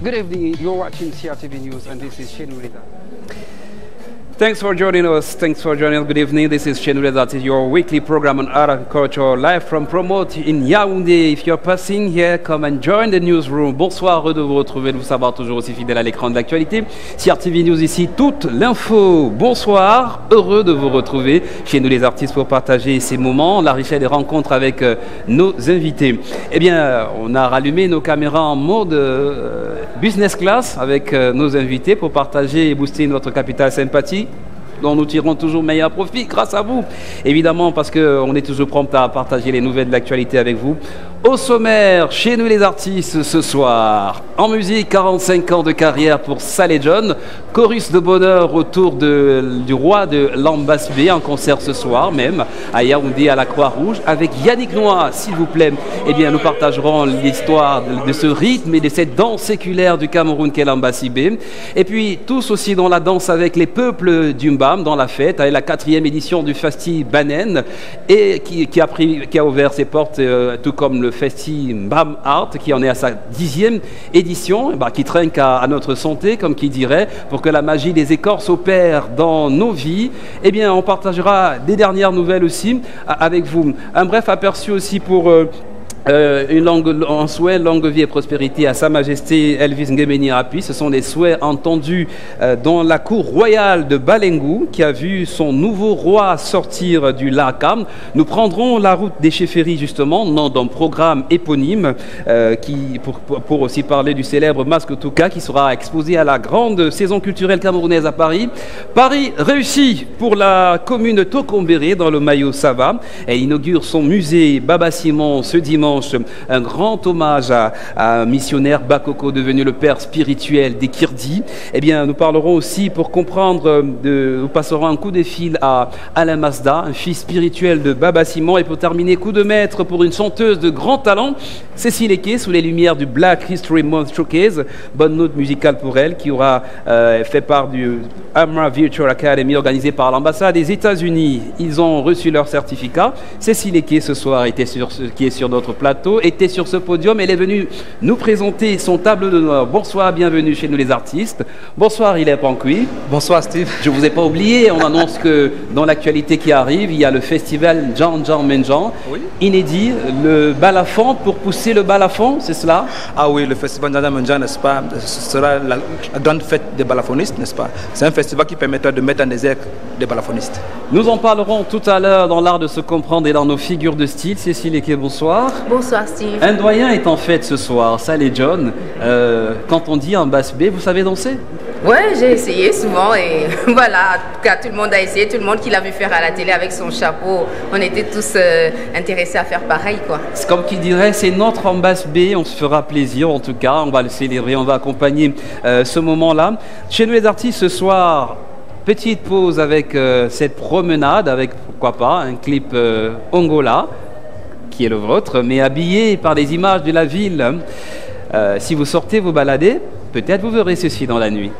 Good evening, you're watching CRTV News and this is Shane Reza. Thanks for joining us. Good evening. This is Shane Reza. That is your weekly program on agriculture, live from Promote in Yaoundé. If you're passing here, come and join the newsroom. Bonsoir, heureux de vous retrouver, de vous savoir toujours aussi fidèle à l'écran de l'actualité. CRTV News ici, toute l'info. Bonsoir, heureux de vous retrouver chez nous les artistes pour partager ces moments, la richesse des rencontres avec nos invités. Eh bien, on a rallumé nos caméras en mode business class avec nos invités pour partager et booster notre capital sympathie, dont nous tirons toujours meilleur profit grâce à vous. Évidemment, parce qu'on est toujours prompt à partager les nouvelles de l'actualité avec vous. Au sommaire, chez nous les artistes ce soir, en musique, 45 ans de carrière pour Saleh John, chorus de bonheur autour du roi de l'Ambasbé, en concert ce soir même, à Yaoundé à la Croix-Rouge, avec Yannick Noah, s'il vous plaît. Eh bien, nous partagerons l'histoire de ce rythme et de cette danse séculaire du Cameroun qu'est l'Ambasbé. Et puis, tous aussi dans la danse avec les peuples du Mbam, dans la fête, avec la 4e édition du Festi Banen, et qui a ouvert ses portes, tout comme le Festi Mbam Art, qui en est à sa 10e édition, qui trinque à notre santé, comme qui dirait, pour que la magie des écorces opère dans nos vies. Eh bien, on partagera des dernières nouvelles aussi avec vous. Un bref aperçu aussi pour un souhait, longue vie et prospérité à Sa Majesté Elvis Ngémeni Api. Ce sont des souhaits entendus dans la cour royale de Balengou, qui a vu son nouveau roi sortir du Lakam. Nous prendrons la route des chefferies, justement, dans un programme éponyme pour aussi parler du célèbre Masque Touka qui sera exposé à la grande saison culturelle camerounaise à Paris. Paris réussi pour la commune Tokombéré dans le Mayo Sava. Elle inaugure son musée Baba Simon ce dimanche. Un grand hommage à un missionnaire Bakoko, devenu le père spirituel des Kirdi. Eh bien, nous parlerons aussi, pour comprendre, nous passerons un coup de fil à Alain Mazda, un fils spirituel de Baba Simon. Et pour terminer, coup de maître pour une chanteuse de grand talent, Cécile Eke, sous les lumières du Black History Month Showcase. Bonne note musicale pour elle, qui aura fait part du Amra Virtual Academy organisé par l'ambassade des États-Unis. Ils ont reçu leur certificat. Cécile Eke, ce soir, qui est sur notre plateau, était sur ce podium. Elle est venue nous présenter son tableau de Noël. Bonsoir, bienvenue chez nous les artistes. Bonsoir, Hilaire Pancui. Bonsoir, Steve. Je ne vous ai pas oublié, on annonce que dans l'actualité qui arrive, il y a le festival Djan Djan Menjan, oui, inédit, le balafon pour pousser le balafon, c'est cela? Ah oui, le festival Djan Djan Menjan, n'est-ce pas, ce sera la grande fête des balafonistes, n'est-ce pas? C'est un festival qui permettra de mettre en exergue des balafonistes. Nous en parlerons tout à l'heure dans l'art de se comprendre et dans nos figures de style. Cécile Eke, bonsoir. Bonsoir Steve. Un doyen est en fête ce soir, Saleh John. Quand on dit Ambasbé, vous savez danser? Ouais, j'ai essayé souvent et voilà, en tout cas tout le monde a essayé, tout le monde qui l'a vu faire à la télé avec son chapeau, on était tous intéressés à faire pareil quoi. C'est comme qui dirait, c'est notre Ambasbé, on se fera plaisir en tout cas, on va le célébrer, on va accompagner ce moment-là. Chez nous les artistes ce soir, petite pause avec cette promenade, avec pourquoi pas un clip Angola, qui est le vôtre, mais habillé par des images de la ville. Si vous sortez vous balader, peut-être vous verrez ceci dans la nuit.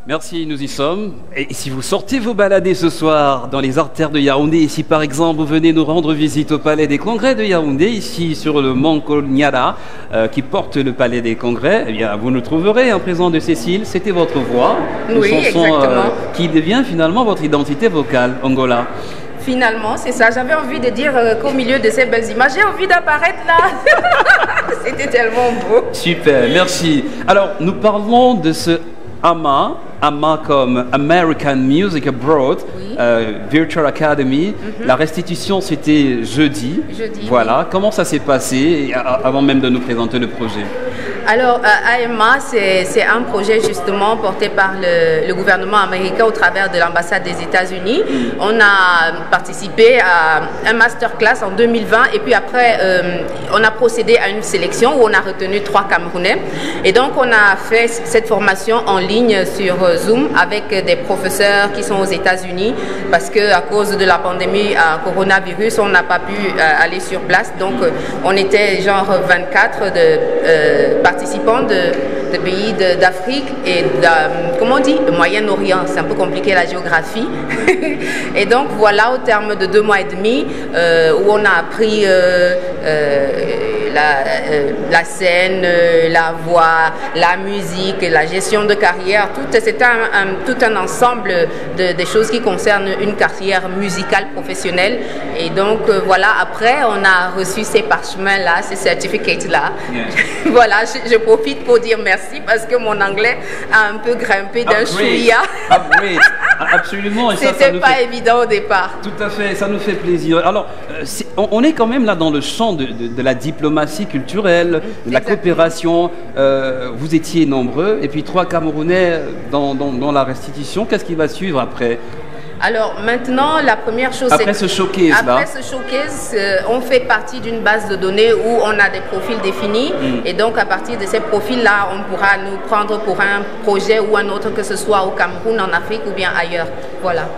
Merci, nous y sommes. Et si vous sortez vous balader ce soir dans les artères de Yaoundé, et si par exemple vous venez nous rendre visite au Palais des Congrès de Yaoundé, ici sur le mont Kolniara, qui porte le Palais des Congrès, eh bien vous nous trouverez en présence de Cécile. C'était votre voix, oui, exactement. Qui devient finalement votre identité vocale, Angola. Finalement, c'est ça. J'avais envie de dire qu'au milieu de ces belles images, j'ai envie d'apparaître là. C'était tellement beau. Super, merci. Alors, nous parlons de ce AMA comme American Music Abroad, oui. Virtual Academy. La restitution, c'était jeudi. Voilà. Oui. Comment ça s'est passé avant même de nous présenter le projet? Alors, AMA, c'est un projet justement porté par le gouvernement américain au travers de l'ambassade des États-Unis. On a participé à un masterclass en 2020 et puis après, on a procédé à une sélection où on a retenu 3 Camerounais. Et donc, on a fait cette formation en ligne sur Zoom avec des professeurs qui sont aux États-Unis parce qu'à cause de la pandémie coronavirus, on n'a pas pu aller sur place. Donc, on était genre 24 participants de pays d'Afrique et comment on dit, le Moyen-Orient. C'est un peu compliqué la géographie. Et donc, voilà, au terme de 2 mois et demi, où on a appris la scène, la voix, la musique, la gestion de carrière, c'est tout un ensemble de choses qui concernent une carrière musicale professionnelle. Et donc voilà, après on a reçu ces parchemins-là, ces certificats-là. Yeah. Voilà, je profite pour dire merci parce que mon anglais a un peu grimpé d'un chouïa. Absolument. C'était pas évident au départ. Tout à fait, ça nous fait plaisir. Alors, on est quand même là dans le champ de la diplomatie culturelle, de la coopération. Vous étiez nombreux, et puis 3 Camerounais dans la restitution. Qu'est-ce qui va suivre après? Alors maintenant, la première chose, après ce showcase, on fait partie d'une base de données où on a des profils définis et donc à partir de ces profils-là, on pourra nous prendre pour un projet ou un autre, que ce soit au Cameroun, en Afrique ou bien ailleurs. Voilà.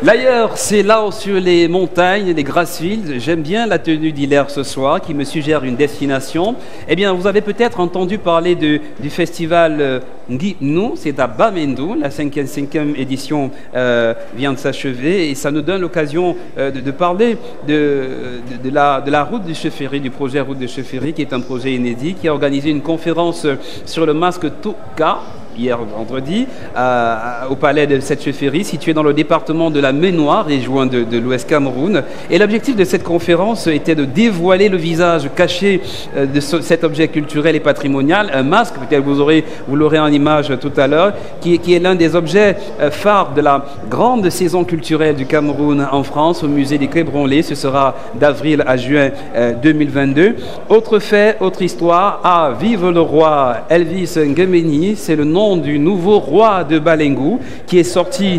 L'ailleurs, c'est là-haut sur les montagnes, les Grassfields. J'aime bien la tenue d'Hilaire ce soir, qui me suggère une destination. Eh bien, vous avez peut-être entendu parler du festival Ngui Nou, c'est à Bamendou. La 55e édition vient de s'achever et ça nous donne l'occasion de parler de la route de chefferie, du projet Route de chefferie, qui est un projet inédit, qui a organisé une conférence sur le masque Touka hier vendredi au palais de cette chefferie située dans le département de la Ménoire, région de l'Ouest Cameroun. Et l'objectif de cette conférence était de dévoiler le visage caché de cet objet culturel et patrimonial, un masque, peut-être vous l'aurez en image tout à l'heure, qui est l'un des objets phares de la grande saison culturelle du Cameroun en France, au musée des Quai Branly. Ce sera d'avril à juin 2022. Autre fait, autre histoire, vive le roi Elvis Ngémeni, c'est le nom du nouveau roi de Balengou qui est sorti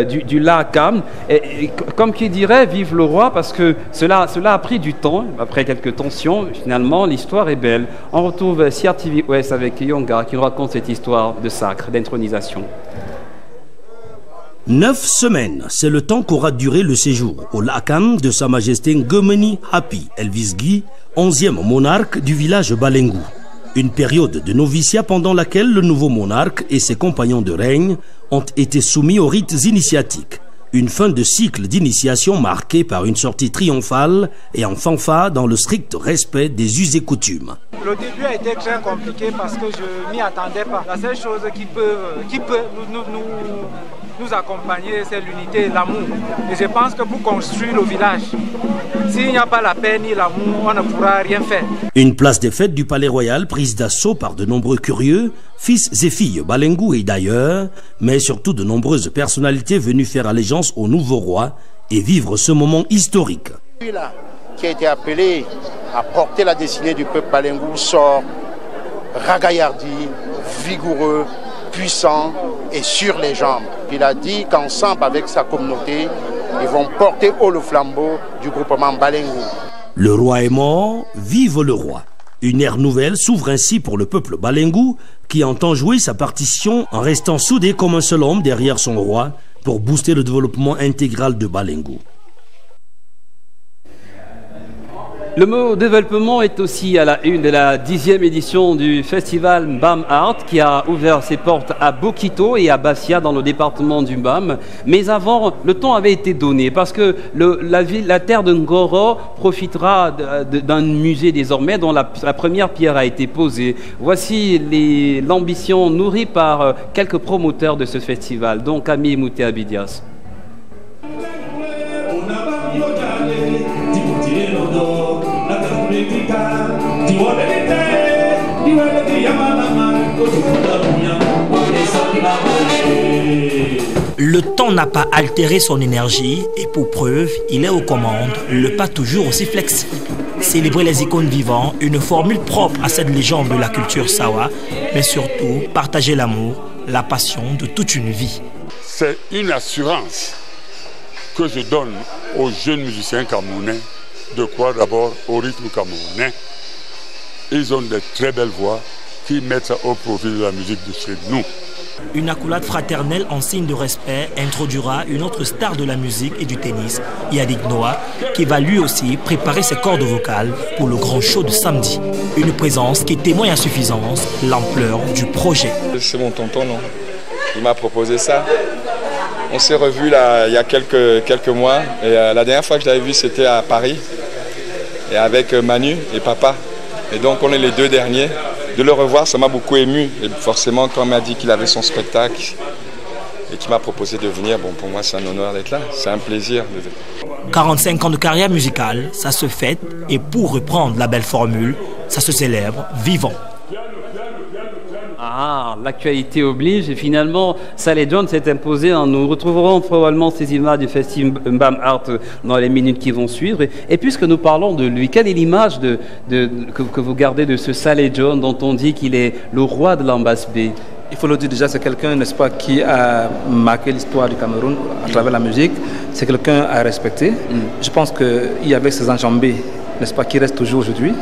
du Lakam. Et comme qui dirait, vive le roi, parce que cela a pris du temps. Après quelques tensions, finalement, l'histoire est belle. On retrouve CRTV Ouest avec Yonga qui nous raconte cette histoire de sacre, d'intronisation. 9 semaines, c'est le temps qu'aura duré le séjour au Lakam de Sa Majesté Ngémeni Hapi Elvis Guy, 11e monarque du village Balengou. Une période de noviciat pendant laquelle le nouveau monarque et ses compagnons de règne ont été soumis aux rites initiatiques. Une fin de cycle d'initiation marquée par une sortie triomphale et en fanfare dans le strict respect des us et coutumes. Le début a été très compliqué parce que je m'y attendais pas. La seule chose qui peut nous accompagner, c'est l'unité et l'amour. Et je pense que pour construire le village, s'il n'y a pas la paix ni l'amour, on ne pourra rien faire. Une place des fêtes du Palais Royal prise d'assaut par de nombreux curieux, fils et filles Balengou et d'ailleurs, mais surtout de nombreuses personnalités venues faire allégeance au nouveau roi et vivre ce moment historique. Celui-là qui a été appelé à porter la destinée du peuple Balengou sort ragaillardi, vigoureux, puissant et sur les jambes. Il a dit qu'ensemble avec sa communauté, ils vont porter haut le flambeau du groupement Balengou. Le roi est mort, vive le roi. Une ère nouvelle s'ouvre ainsi pour le peuple Balengou qui entend jouer sa partition en restant soudé comme un seul homme derrière son roi pour booster le développement intégral de Balengou. Le mot développement est aussi à la une de la 10e édition du festival Mbam Art qui a ouvert ses portes à Bokito et à Bassia dans le département du Mbam. Mais avant, le temps avait été donné parce que la terre de Ngoro profitera d'un musée désormais dont la première pierre a été posée. Voici l'ambition nourrie par quelques promoteurs de ce festival, dont Camille Mouté Abidias. Le temps n'a pas altéré son énergie et pour preuve, il est aux commandes, le pas toujours aussi flexible. Célébrer les icônes vivantes, une formule propre à cette légende de la culture Sawa, mais surtout partager l'amour, la passion de toute une vie. C'est une assurance que je donne aux jeunes musiciens camerounais de croire d'abord au rythme camerounais. Ils ont de très belles voix qui mettent au profit de la musique de chez nous. Une accolade fraternelle en signe de respect introduira une autre star de la musique et du tennis, Yannick Noah, qui va lui aussi préparer ses cordes vocales pour le grand show de samedi. Une présence qui témoigne à suffisance l'ampleur du projet. C'est mon tonton, non? Il m'a proposé ça. On s'est revus là il y a quelques mois. Et la dernière fois que je l'avais vu, c'était à Paris. Et avec Manu et Papa. Et donc on est les deux derniers. De le revoir, ça m'a beaucoup ému. Et forcément, quand on m'a dit qu'il avait son spectacle et qu'il m'a proposé de venir, bon, pour moi, c'est un honneur d'être là. C'est un plaisir. 45 ans de carrière musicale, ça se fête. Et pour reprendre la belle formule, ça se célèbre vivant. Ah, l'actualité oblige et finalement, Saleh John s'est imposé. Nous retrouverons probablement ces images du festival Mbam Art dans les minutes qui vont suivre. Et puisque nous parlons de lui, quelle est l'image que vous gardez de ce Saleh John dont on dit qu'il est le roi de l'Ambasbe? Il faut le dire déjà, c'est quelqu'un, n'est-ce pas, qui a marqué l'histoire du Cameroun à travers la musique. C'est quelqu'un à respecter. Je pense qu'il y avait ses enjambées, n'est-ce pas, qui reste toujours aujourd'hui,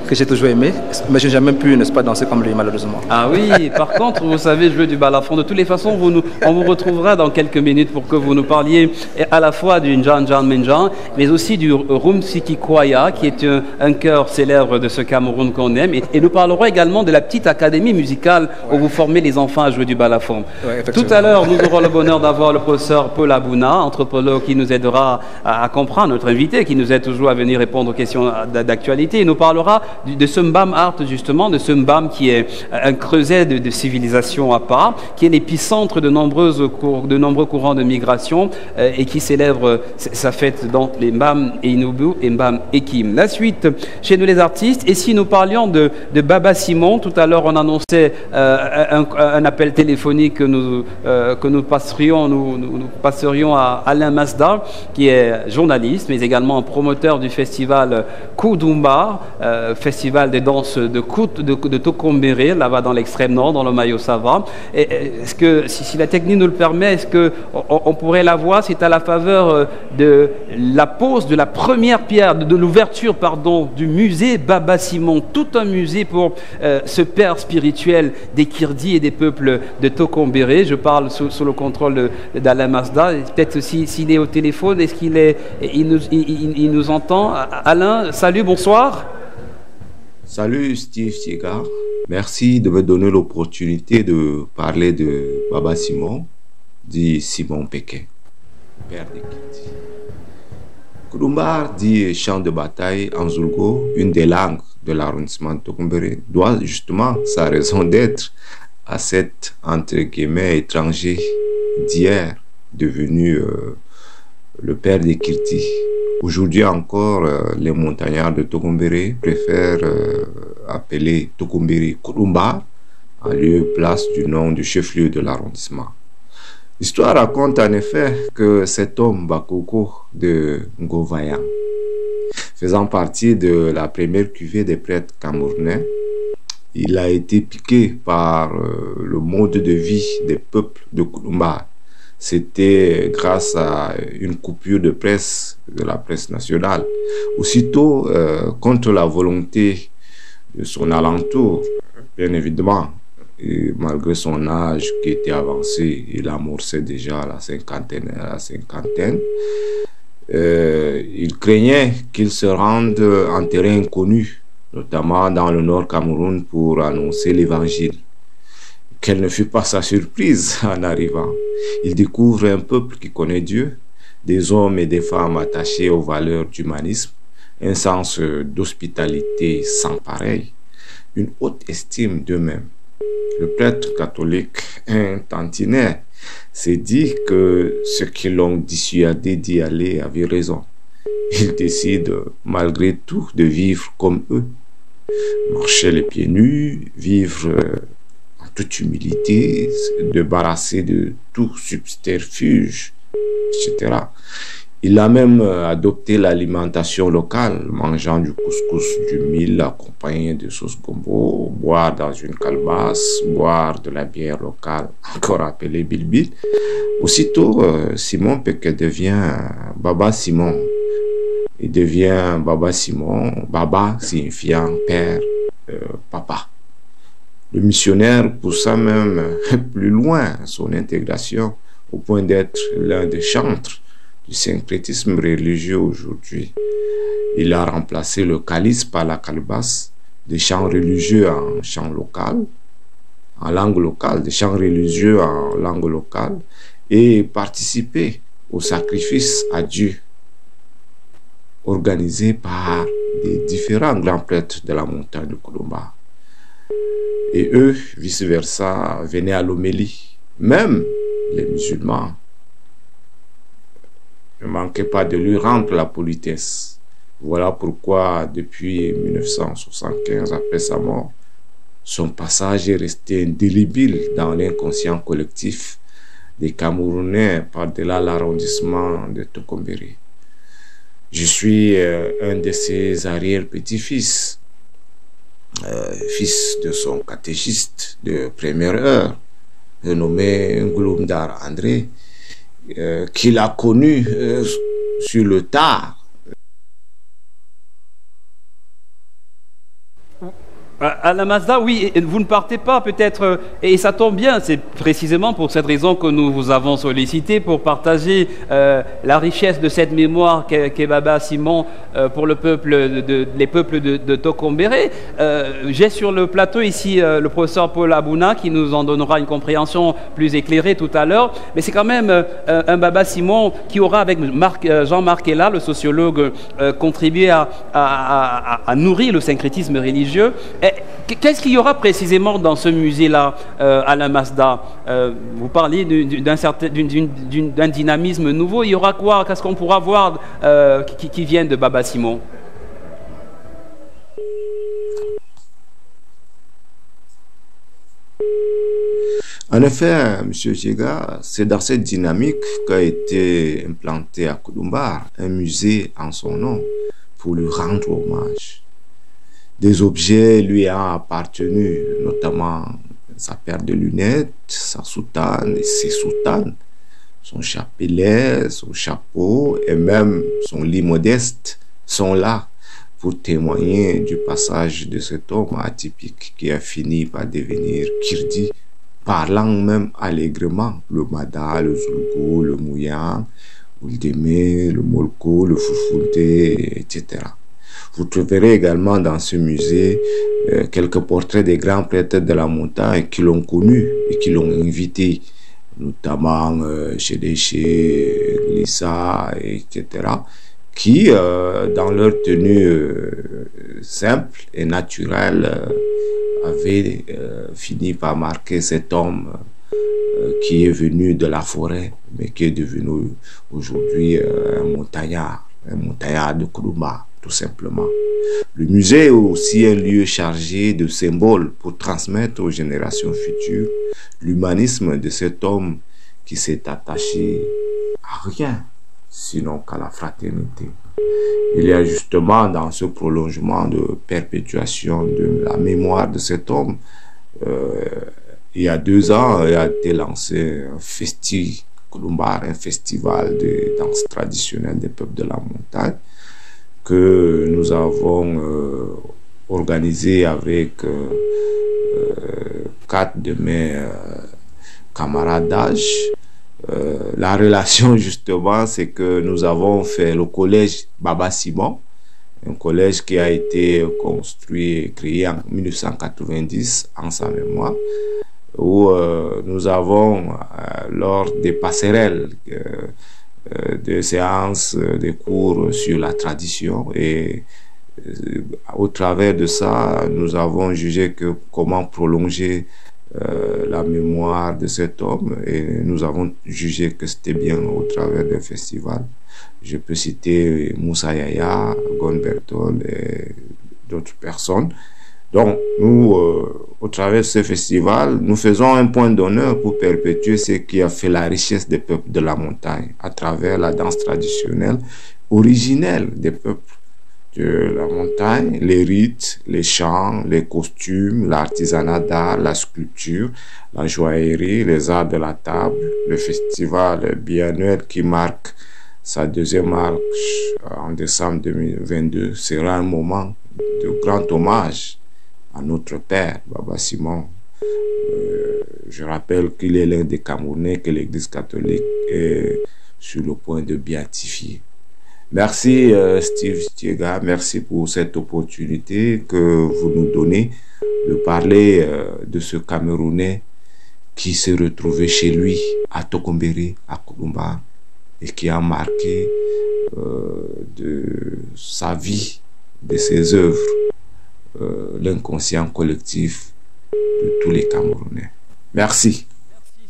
que j'ai toujours aimé, mais je n'ai jamais pu, n'est-ce pas, danser comme lui, malheureusement. Ah oui, par contre, vous savez jouer du balafon. De toutes les façons, on vous retrouvera dans quelques minutes pour que vous nous parliez à la fois du Njan Menjan, mais aussi du Rumsiki Kwaya, qui est un chœur célèbre de ce Cameroun qu'on aime. Et nous parlerons également de la petite académie musicale où vous formez les enfants à jouer du balafon. Ouais, tout à l'heure, nous aurons le bonheur d'avoir le professeur Paul Abouna, anthropologue, qui nous aidera à comprendre, notre invité, qui nous aide toujours à venir répondre aux questions d'actualité. Il nous parlera de ce Mbam Art, justement, de ce Mbam qui est un creuset de civilisation à part, qui est l'épicentre de nombreux courants de migration et qui célèbre sa fête dans les Mbam et Inubu et Mbam Ekim. La suite, chez nous les artistes, et si nous parlions de Baba Simon, tout à l'heure on annonçait un appel téléphonique que nous passerions à Alain Masdar, qui est journaliste, mais également promoteur du festival Kudumba, festival des danses de Tokombéré, là-bas dans l'extrême nord, dans le Mayo Sava. Est-ce que, si la technique nous le permet, est-ce qu'on pourrait la voir? C'est à la faveur de la pose de la première pierre, de l'ouverture, pardon, du musée Baba Simon, tout un musée pour ce père spirituel des Kirdi et des peuples de Tokombéré. Je parle sous le contrôle d'Alain Masda. Peut-être aussi s'il est au téléphone, est-ce il nous entend? Alain, salut, bonsoir. Salut Steve Siega. Merci de me donner l'opportunité de parler de Baba Simon, dit Simon Pékin, père des Kirdi. Kudumbar dit champ de bataille en Zulgo, une des langues de l'arrondissement de Tokombéré, doit justement sa raison d'être à cet entre guillemets étranger d'hier devenu le père des Kirdi. Aujourd'hui encore, les montagnards de Tokombéré préfèrent appeler Tokombéré Kudumbar en lieu place du nom du chef-lieu de l'arrondissement. L'histoire raconte en effet que cet homme Bakoko de Ngovayan, faisant partie de la première cuvée des prêtres camerounais, il a été piqué par le mode de vie des peuples de Kudumbar. C'était grâce à une coupure de presse, de la presse nationale. Aussitôt, contre la volonté de son alentour, bien évidemment, et malgré son âge qui était avancé, il amorçait déjà la cinquantaine. il craignait qu'il se rende en terrain inconnu, notamment dans le nord Cameroun, pour annoncer l'évangile. Quelle ne fut pas sa surprise en arrivant. Il découvre un peuple qui connaît Dieu, des hommes et des femmes attachés aux valeurs d'humanisme, un sens d'hospitalité sans pareil, une haute estime d'eux-mêmes. Le prêtre catholique, un tantinet, s'est dit que ceux qui l'ont dissuadé d'y aller avaient raison. Il décide malgré tout de vivre comme eux, marcher les pieds nus, vivre en toute humilité, se débarrasser de tout subterfuge, etc. Il a même adopté l'alimentation locale, mangeant du couscous, du mil accompagné de sauce gombo, boire dans une calebasse, boire de la bière locale, encore appelée bilbil. Aussitôt, Simon Péké devient Baba Simon. Il devient Baba Simon, Baba signifiant père, papa. Le missionnaire poussa même plus loin son intégration au point d'être l'un des chantres du syncrétisme religieux aujourd'hui. Il a remplacé le calice par la calebasse, des chants religieux en chant local, en langue locale, des chants religieux en langue locale, et participé au sacrifice à Dieu organisé par des différents grands prêtres de la montagne de Koudoumba. Et eux, vice-versa, venaient à l'homélie. Même les musulmans ne manquaient pas de lui rendre la politesse. Voilà pourquoi, depuis 1975, après sa mort, son passage est resté indélébile dans l'inconscient collectif des Camerounais par-delà l'arrondissement de Tokombéré. Je suis un de ses arrière-petits-fils, fils de son catéchiste de première heure, nommé Ngouloumdar André, qu'il a connu sur le tard. À la Mazda, oui, vous ne partez pas peut-être, et ça tombe bien, c'est précisément pour cette raison que nous vous avons sollicité, pour partager la richesse de cette mémoire qu'est Baba Simon pour le peuple les peuples de Tokombéré. J'ai sur le plateau ici le professeur Paul Abouna qui nous en donnera une compréhension plus éclairée tout à l'heure, mais c'est quand même un Baba Simon qui aura, avec Jean-Marc Ella, le sociologue, contribué à nourrir le syncrétisme religieux. Qu'est-ce qu'il y aura précisément dans ce musée-là, Alain Mazda? Vous parliez d'un dynamisme nouveau. Il y aura quoi? Qu'est-ce qu'on pourra voir qui vient de Baba Simon? En effet, M. Djega, c'est dans cette dynamique qu'a été implanté à Koudoumba un musée en son nom pour lui rendre hommage. Des objets lui ont appartenu, notamment sa paire de lunettes, sa soutane et ses soutanes, son chapelet, son chapeau et même son lit modeste sont là pour témoigner du passage de cet homme atypique qui a fini par devenir Kirdi, parlant même allègrement le Mada, le Zulgo, le Mouyan, le Démé, le Molko, le Foufounte, etc. Vous trouverez également dans ce musée quelques portraits des grands prêtres de la montagne qui l'ont connu et qui l'ont invité, notamment chez Glissa, etc., qui, dans leur tenue simple et naturelle, avaient fini par marquer cet homme qui est venu de la forêt, mais qui est devenu aujourd'hui un montagnard de Koudoumba, tout simplement. Le musée est aussi un lieu chargé de symboles pour transmettre aux générations futures l'humanisme de cet homme qui s'est attaché à rien, sinon qu'à la fraternité. Il y a justement dans ce prolongement de perpétuation de la mémoire de cet homme, il y a 2 ans, il a été lancé un un festival de danse traditionnelle des peuples de la montagne, que nous avons organisé avec 4 de mes camarades d'âge, La relation, justement, c'est que nous avons fait le collège Baba Simon, un collège qui a été construit et créé en 1990 en sa mémoire, où nous avons, lors des passerelles, des séances, des cours sur la tradition, et au travers de ça, nous avons jugé que comment prolonger la mémoire de cet homme, et nous avons jugé que c'était bien au travers d'un festival. Je peux citer Moussa Yaya, Gon Bertol et d'autres personnes. Donc nous, au travers de ce festival, nous faisons un point d'honneur pour perpétuer ce qui a fait la richesse des peuples de la montagne à travers la danse traditionnelle originelle des peuples de la montagne, les rites, les chants, les costumes, l'artisanat d'art, la sculpture, la joaillerie, les arts de la table. Le festival biannuel qui marque sa deuxième marche en décembre 2022 sera un moment de grand hommage à notre père, Baba Simon. Je rappelle qu'il est l'un des Camerounais que l'Église catholique est sur le point de béatifier. Merci Steve Stiega, merci pour cette opportunité que vous nous donnez de parler de ce Camerounais qui s'est retrouvé chez lui à Tokombéré, à Koudoumba, et qui a marqué de sa vie, de ses œuvres, l'inconscient collectif de tous les Camerounais. Merci.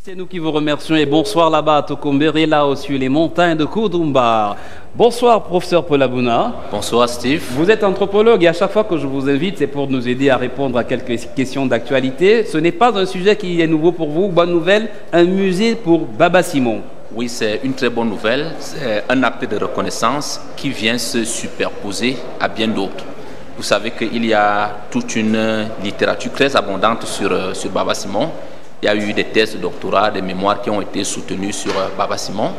C'est nous qui vous remercions et bonsoir là-bas à Tokombéré, là au-dessus les montagnes de Koudoumba. Bonsoir professeur Paul Abouna. Bonsoir Steve. Vous êtes anthropologue et à chaque fois que je vous invite, c'est pour nous aider à répondre à quelques questions d'actualité. Ce n'est pas un sujet qui est nouveau pour vous. Bonne nouvelle, un musée pour Baba Simon. Oui, c'est une très bonne nouvelle. C'est un acte de reconnaissance qui vient se superposer à bien d'autres. Vous savez qu'il y a toute une littérature très abondante sur Baba Simon. Il y a eu des thèses de doctorat, des mémoires qui ont été soutenues sur Baba Simon.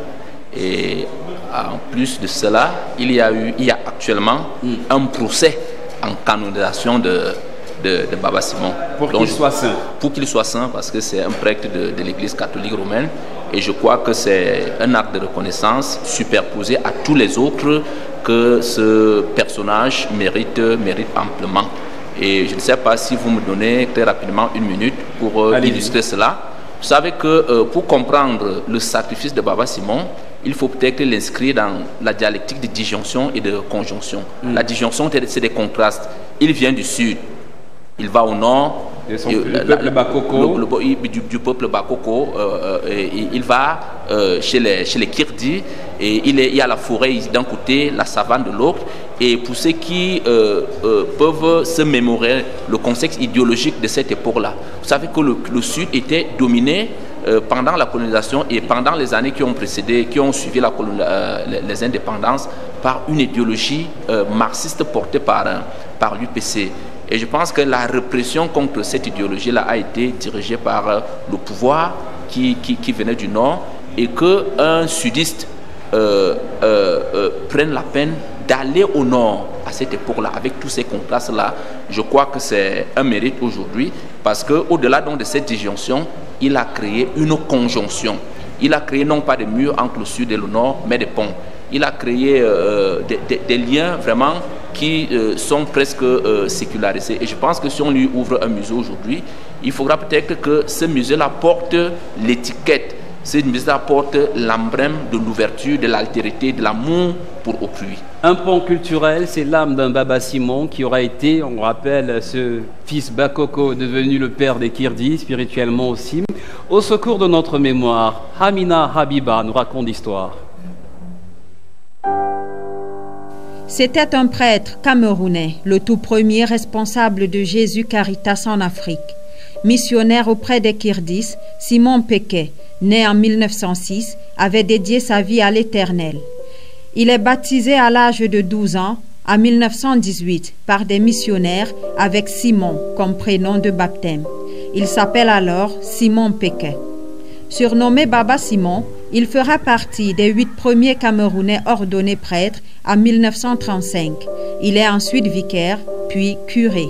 Et en plus de cela, il y a actuellement un procès en canonisation de Baba Simon. Pour qu'il soit saint. Pour qu'il soit saint, parce que c'est un prêtre de l'Église catholique romaine. Et je crois que c'est un acte de reconnaissance superposé à tous les autres que ce personnage mérite amplement. Et je ne sais pas si vous me donnez très rapidement une minute pour illustrer cela. Vous savez que pour comprendre le sacrifice de Baba Simon, il faut peut-être l'inscrire dans la dialectique de disjonction et de conjonction. La disjonction, c'est des contrastes. Il vient du sud, il va au nord, du peuple Bakoko. Du peuple Bakoko, il va chez les Kirdis, et il y a la forêt d'un côté, la savane de l'autre. Et pour ceux qui peuvent se mémorer le contexte idéologique de cette époque-là, vous savez que le Sud était dominé pendant la colonisation et pendant les années qui ont précédé, qui ont suivi les indépendances, par une idéologie marxiste portée par l'UPC. Et je pense que la répression contre cette idéologie-là a été dirigée par le pouvoir qui venait du Nord, et qu'un sudiste prenne la peine d'aller au Nord à cette époque-là, avec tous ces contrastes-là. Je crois que c'est un mérite aujourd'hui, parce qu'au-delà donc de cette disjonction, il a créé une conjonction. Il a créé non pas des murs entre le Sud et le Nord, mais des ponts. Il a créé des liens vraiment qui sont presque sécularisés. Et je pense que si on lui ouvre un musée aujourd'hui, il faudra peut-être que ce musée-là porte l'étiquette. Ce musée apporte l'emblème de l'ouverture, de l'altérité, de l'amour pour autrui. Un pont culturel, c'est l'âme d'un Baba Simon qui aura été, on rappelle, ce fils Bakoko devenu le père des Kirdis, spirituellement aussi. Au secours de notre mémoire, Hamina Habiba nous raconte l'histoire. C'était un prêtre camerounais, le tout premier responsable de Jésus Caritas en Afrique. Missionnaire auprès des Kirdis, Simon Péké, né en 1906, avait dédié sa vie à l'Éternel. Il est baptisé à l'âge de 12 ans, en 1918, par des missionnaires avec Simon comme prénom de baptême. Il s'appelle alors Simon Péké. Surnommé Baba Simon, il fera partie des 8 premiers Camerounais ordonnés prêtres en 1935. Il est ensuite vicaire, puis curé.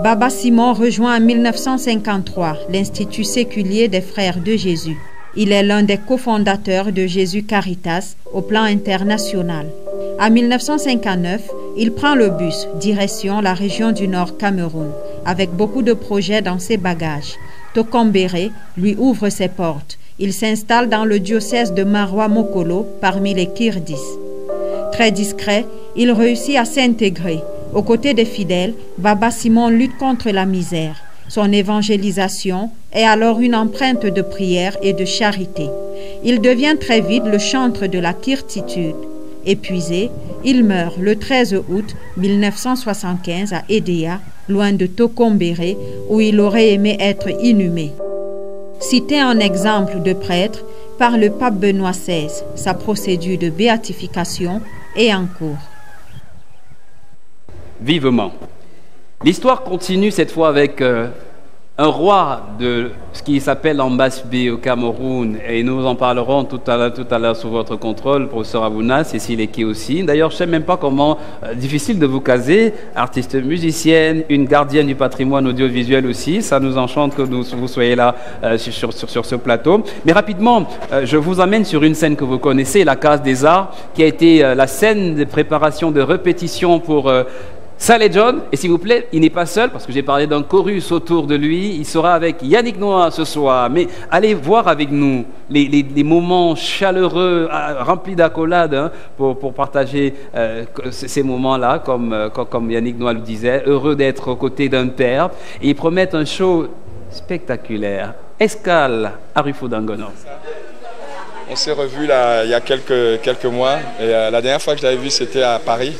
Baba Simon rejoint en 1953 l'Institut séculier des Frères de Jésus. Il est l'un des cofondateurs de Jésus Caritas au plan international. En 1959, il prend le bus direction la région du Nord Cameroun avec beaucoup de projets dans ses bagages. Tokombéré lui ouvre ses portes. Il s'installe dans le diocèse de Maroua Mokolo parmi les Kirdis. Très discret, il réussit à s'intégrer. Aux côtés des fidèles, Baba Simon lutte contre la misère. Son évangélisation est alors une empreinte de prière et de charité. Il devient très vite le chantre de la kirtitude. Épuisé, il meurt le 13 août 1975 à Edea, loin de Tokombéré, où il aurait aimé être inhumé. Cité en exemple de prêtre par le pape Benoît XVI, sa procédure de béatification est en cours. Vivement. L'histoire continue cette fois avec un roi de ce qui s'appelle Ambasbe au Cameroun, et nous en parlerons tout à l'heure sous votre contrôle, professeur Abouna, Cécile Eki aussi. D'ailleurs, je ne sais même pas comment, difficile de vous caser, artiste musicienne, une gardienne du patrimoine audiovisuel aussi, ça nous enchante que vous soyez là sur ce plateau. Mais rapidement, je vous amène sur une scène que vous connaissez, la Case des Arts, qui a été la scène de préparation, de répétition pour Saleh John, et s'il vous plaît, il n'est pas seul, parce que j'ai parlé d'un chorus autour de lui, il sera avec Yannick Noah ce soir, mais allez voir avec nous les moments chaleureux, remplis d'accolades, hein, pour partager ces moments-là, comme Yannick Noah le disait, heureux d'être aux côtés d'un père, et ils promettent un show spectaculaire. Escale à Rufo-Dangono. On s'est revus il y a quelques mois, et la dernière fois que je l'avais vu, c'était à Paris.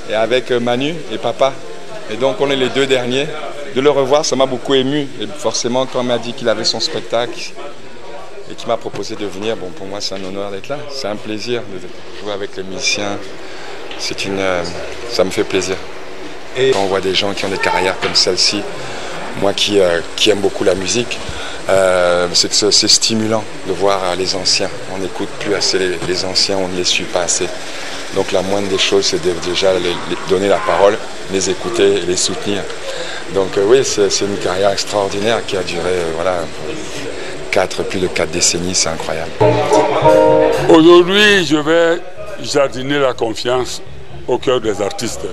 Et avec Manu et papa. Et donc on est les deux derniers. De le revoir, ça m'a beaucoup ému. Et forcément, quand il m'a dit qu'il avait son spectacle et qu'il m'a proposé de venir, bon, pour moi c'est un honneur d'être là. C'est un plaisir de jouer avec les musiciens. Ça me fait plaisir. Et quand on voit des gens qui ont des carrières comme celle-ci, moi qui aime beaucoup la musique, c'est stimulant de voir les anciens. On n'écoute plus assez les anciens, on ne les suit pas assez. Donc la moindre des choses, c'est déjà donner la parole, les écouter et les soutenir. Donc oui, c'est une carrière extraordinaire qui a duré plus de 4 décennies, c'est incroyable. Aujourd'hui, je vais jardiner la confiance au cœur des artistes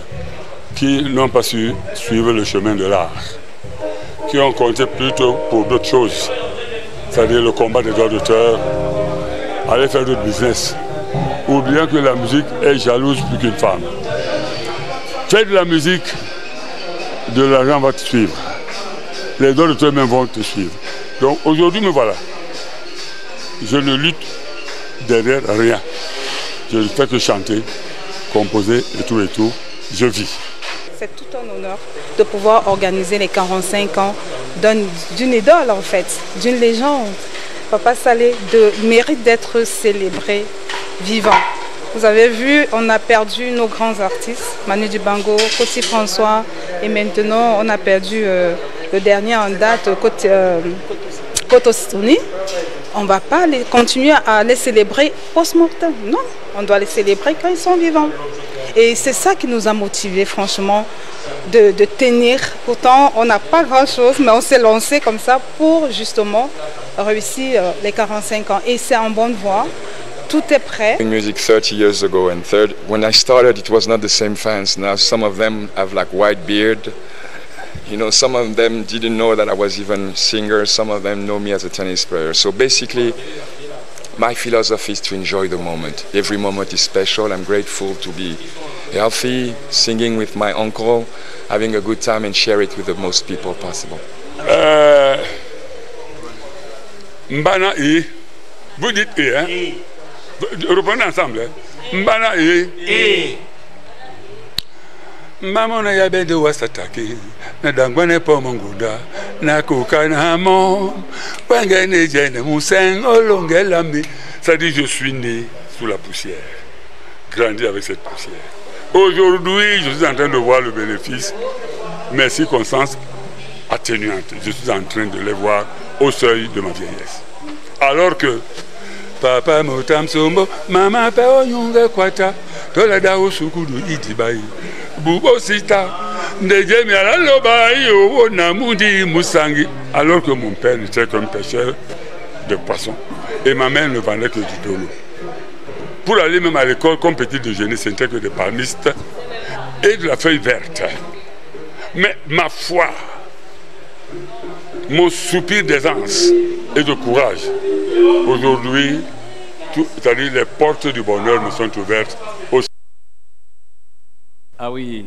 qui n'ont pas su suivre le chemin de l'art, qui ont compté plutôt pour d'autres choses, c'est-à-dire le combat des droits d'auteur, aller faire du business. Oubliant que la musique est jalouse plus qu'une femme. Fais de la musique, de l'argent va te suivre. Les droits d'auteur même vont te suivre. Donc aujourd'hui, me voilà. Je ne lutte derrière rien. Je ne fais que chanter, composer et tout. Je vis. C'est tout un honneur de pouvoir organiser les 45 ans d'une idole en fait, d'une légende. Papa Saleh mérite d'être célébré vivant. Vous avez vu, on a perdu nos grands artistes, Manu Dibango, Koti François, et maintenant on a perdu le dernier en date, Kotostoni. On ne va pas continuer à les célébrer post-mortem. Non, on doit les célébrer quand ils sont vivants. Et c'est ça qui nous a motivés, franchement, de tenir. Pourtant, on n'a pas grand-chose, mais on s'est lancé comme ça pour justement réussir les 45 ans. Et c'est en bonne voie. Tout est prêt. Music 30 years ago, and when I started, it was not the same fans. Now some of them have like white beard. You know, some of them didn't know that I was even a singer. Some of them know me as a tennis player. So basically, my philosophy is to enjoy the moment. Every moment is special. I'm grateful to be healthy, singing with my uncle, having a good time and share it with the most people possible. Mbana E, vous dites E, hein? Reprenez ensemble. Mbana E. Mamona ya bende wasataki na dangwane po monguda na kukana mo wangene jene museng olongela mi. Ça dit je suis né sous la poussière, grandi avec cette poussière. Aujourd'hui, je suis en train de voir le bénéfice, mes circonstances atténuantes. Je suis en train de les voir au seuil de ma vieillesse. Alors que papa motam sombo mama pe oyunga kwata tola dawo sukudu idibai bubo sita ndeje mi alaloba yo namundi musangi, alors que mon père n'était qu'un pêcheur de poisson. Et ma mère ne vendait que du dolo. Pour aller même à l'école comme petit déjeuner, c'était que des palmistes et de la feuille verte. Mais ma foi, mon soupir d'aisance et de courage, aujourd'hui, c'est-à-dire les portes du bonheur me sont ouvertes aussi. Ah oui,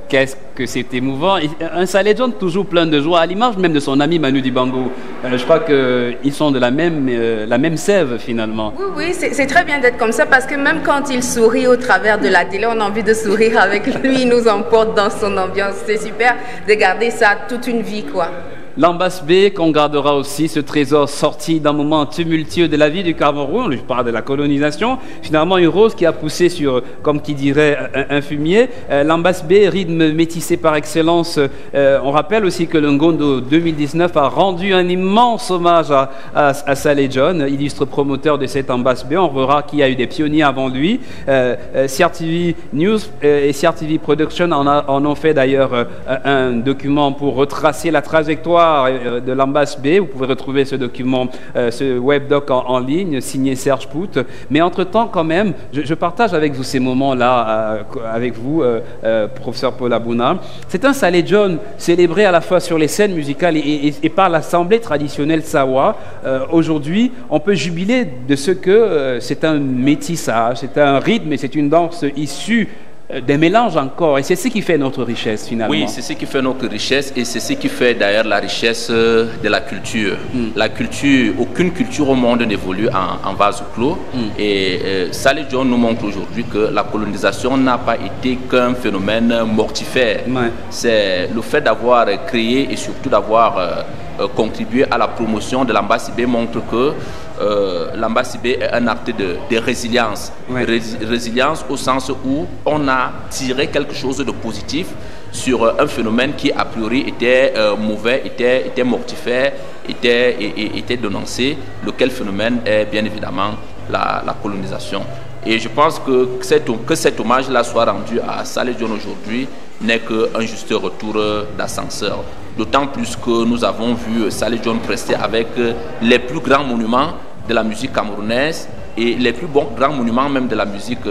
qu'est-ce que c'est émouvant. Un Saleh John toujours plein de joie, à l'image même de son ami Manu Dibango. Je crois qu'ils sont de la même sève finalement. Oui, c'est très bien d'être comme ça parce que même quand il sourit au travers de la télé, on a envie de sourire avec lui, il nous emporte dans son ambiance. C'est super de garder ça toute une vie, quoi. L'Ambass B qu'on gardera aussi, ce trésor sorti d'un moment tumultueux de la vie du Cameroun, je parle de la colonisation, finalement une rose qui a poussé sur, comme qui dirait, un fumier. L'Ambass B, rythme métissé par excellence. On rappelle aussi que le Ngondo 2019 a rendu un immense hommage à Saleh John, illustre promoteur de cette Ambass B. On verra qu'il y a eu des pionniers avant lui. CRTV News et CRTV Production en ont fait d'ailleurs un document pour retracer la trajectoire de l'Ambass B. Vous pouvez retrouver ce document, ce webdoc en ligne, signé Serge Pout. Mais entre-temps, quand même, je partage avec vous ces moments-là, avec vous, professeur Paul Abouna. C'est un Saleh John célébré à la fois sur les scènes musicales et par l'assemblée traditionnelle Sawa. Aujourd'hui, on peut jubiler de ce que c'est un métissage, c'est un rythme et c'est une danse issue des mélanges encore, et c'est ce qui fait notre richesse finalement. Oui, c'est ce qui fait notre richesse et c'est ce qui fait d'ailleurs la richesse de la culture. La culture, aucune culture au monde n'évolue en vase clos. Et Saleh John nous montre aujourd'hui que la colonisation n'a pas été qu'un phénomène mortifère. C'est le fait d'avoir créé et surtout d'avoir contribué à la promotion de l'Ambass B montre que l'Ambass B est un acte de résilience. Résilience au sens où on a tiré quelque chose de positif sur un phénomène qui a priori était mauvais, était mortifère, était dénoncé, lequel phénomène est bien évidemment la colonisation. Et je pense que cet hommage-là soit rendu à Saleh John aujourd'hui n'est qu'un juste retour d'ascenseur. D'autant plus que nous avons vu Saleh John prester avec les plus grands monuments de la musique camerounaise et les plus grands monuments même de la musique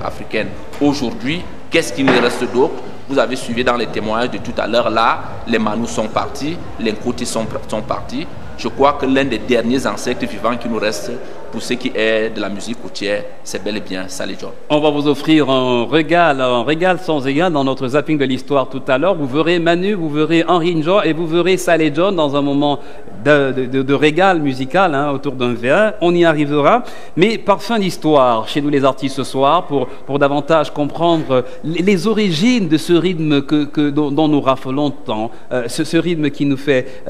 africaine. Aujourd'hui, qu'est-ce qui nous reste d'autre? Vous avez suivi dans les témoignages de tout à l'heure, là, les Manous sont partis, les Nkoutis sont partis. Je crois que l'un des derniers ancêtres vivants qui nous reste pour ce qui est de la musique côtière, c'est bel et bien Saleh John. On va vous offrir un régal sans égal dans notre zapping de l'histoire tout à l'heure. Vous verrez Manu, vous verrez Henri Njo et vous verrez Saleh John dans un moment de régal musical autour d'un verre. On y arrivera. Mais par fin d'histoire, chez nous les artistes ce soir, pour davantage comprendre les origines de ce rythme dont nous raffolons tant, ce rythme qui nous fait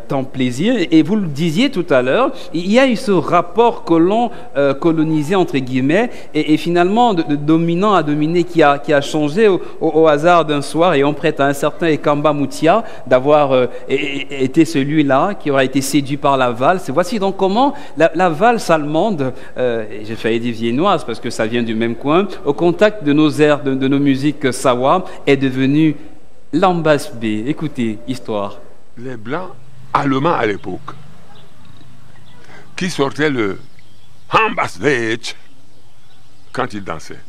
tant plaisir. Et vous le disiez tout à l'heure, il y a eu ce rapport colonisé entre guillemets et finalement de dominant à dominé qui a changé au hasard d'un soir, et on prête à un certain Ekamba Moutia d'avoir été celui-là qui aura été séduit par la valse. Voici donc comment la valse allemande, j'ai failli dire viennoise parce que ça vient du même coin, au contact de nos airs, de nos musiques sawa, est devenue l'Ambass B. Écoutez, histoire. Les Blancs allemands à l'époque qui sortaient le Ambass B quand ils dansaient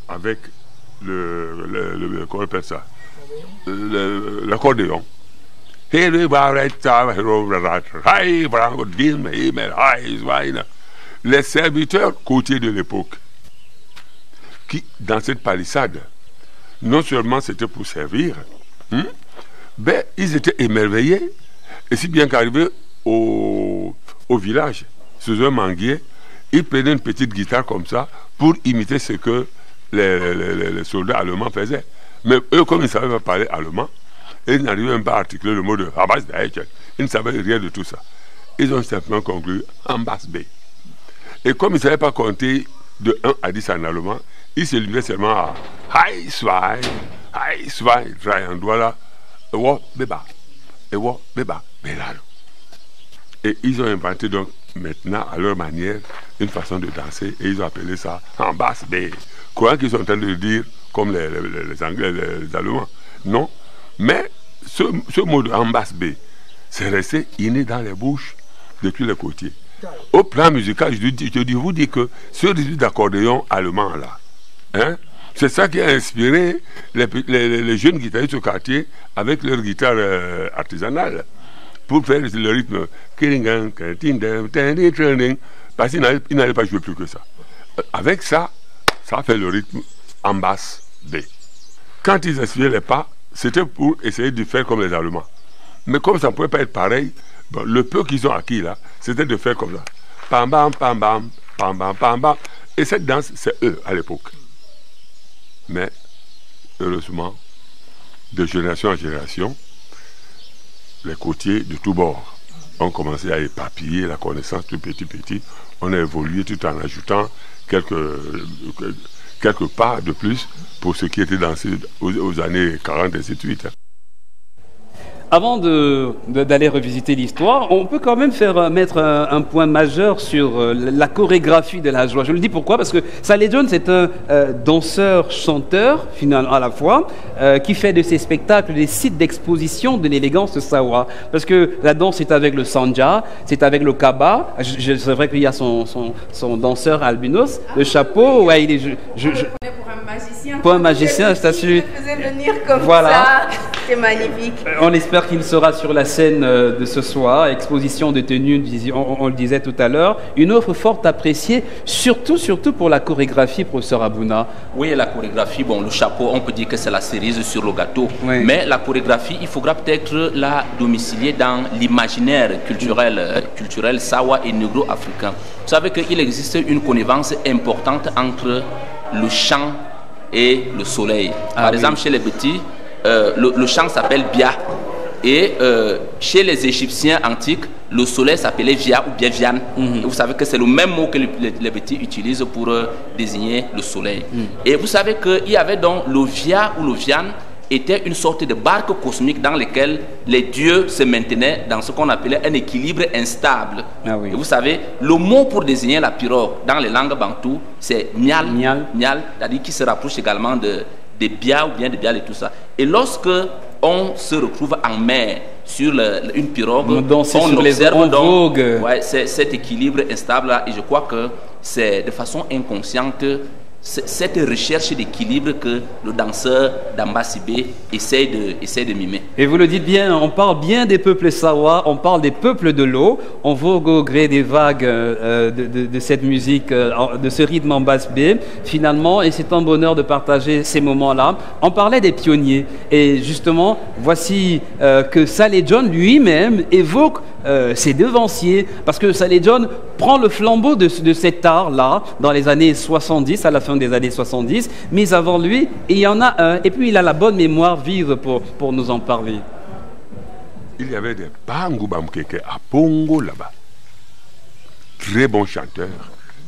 avec comment on appelle ça, l'accordéon. Les serviteurs côtiers de l'époque qui, dans cette palissade, non seulement c'était pour servir, ben, ils étaient émerveillés, et si bien qu'arrivés au village, sous un manguier, ils prenaient une petite guitare comme ça pour imiter ce que les soldats allemands faisaient. Mais eux, comme ils ne savaient pas parler allemand, ils n'arrivaient même pas à articuler le mot de Ambass B. Ils ne savaient rien de tout ça. Ils ont simplement conclu Ambass B. Et comme ils ne savaient pas compter de 1 à 10 en allemand, ils se limitaient seulement à Hai, Zwei, 3 en doigt là, Ewo, Beba, Belalo. Et ils ont inventé donc maintenant à leur manière une façon de danser et ils ont appelé ça Ambass B. Croyant qu'ils sont en train de le dire comme les Anglais, les Allemands. Non, mais ce mot de Ambass B, c'est resté inné dans les bouches de tous les côtés. Au plan musical, je vous dis que ce rythme d'accordéon allemand là, hein, c'est ça qui a inspiré les jeunes guitaristes au quartier avec leur guitare artisanale pour faire le rythme. Parce qu'ils n'allaient pas jouer plus que ça. Avec ça, ça fait le rythme en basse B. Quand ils inspiraient les pas, c'était pour essayer de faire comme les Allemands. Mais comme ça ne pouvait pas être pareil, bon, le peu qu'ils ont acquis là, c'était de faire comme ça. Pam bam, pam bam, pam bam, pam bam. Et cette danse, c'est eux à l'époque. Mais, heureusement, de génération en génération, les côtiers de tous bords ont commencé à éparpiller la connaissance tout petit. On a évolué tout en ajoutant quelques pas de plus pour ce qui était dansé aux années 40 et ainsi de suite. Avant d'aller revisiter l'histoire, on peut quand même mettre un point majeur sur la chorégraphie de la joie. Je le dis pourquoi? Parce que Saleh John, c'est un danseur-chanteur, finalement, à la fois, qui fait de ses spectacles des sites d'exposition de l'élégance de Sawa. Parce que la danse, c'est avec le sanja, c'est avec le kaba. C'est vrai qu'il y a son danseur albinos, le chapeau. Ouais, il est... Pour un magicien, je t'assure. Je faisais venir comme voilà. Ça, c'est magnifique. On espère qu'il sera sur la scène de ce soir. Exposition de tenues, on le disait tout à l'heure. Une offre forte appréciée, surtout pour la chorégraphie, professeur Abouna. Oui, la chorégraphie, bon, le chapeau, on peut dire que c'est la cerise sur le gâteau. Oui. Mais la chorégraphie, il faudra peut-être la domicilier dans l'imaginaire culturel sawa et négro-africain. Vous savez qu'il existe une connivence importante entre le chant et le soleil. Par exemple, chez les petits, le chant s'appelle Bia. Et chez les Égyptiens antiques, le soleil s'appelait Via ou bien Vian. Et vous savez que c'est le même mot que les petits utilisent pour désigner le soleil. Et vous savez qu'il y avait donc le Via ou le Vian était une sorte de barque cosmique dans laquelle les dieux se maintenaient dans ce qu'on appelait un équilibre instable. Et vous savez, le mot pour désigner la pirogue dans les langues bantoues, c'est Mial, c'est-à-dire qui se rapproche également de Bia ou bien de Bial et tout ça. Et lorsque on se retrouve en mer sur une pirogue, on observe donc cet équilibre instable là, et je crois que c'est de façon inconsciente cette recherche d'équilibre que le danseur d'Amba Sibé essaie de mimer. Et vous le dites bien, on parle bien des peuples Sawa, on parle des peuples de l'eau, on vogue au gré des vagues de cette musique, de ce rythme en basse B, finalement, et c'est un bonheur de partager ces moments-là. On parlait des pionniers, et justement, voici que Saleh John lui-même évoque ses devanciers, parce que Saleh John prend le flambeau de cet art-là dans les années 70, à la fin des années 70, mais avant lui, il y en a un, et puis il a la bonne mémoire vive pour nous en parler. Il y avait des Bangu Bamkeke à Pongo là-bas, très bons chanteurs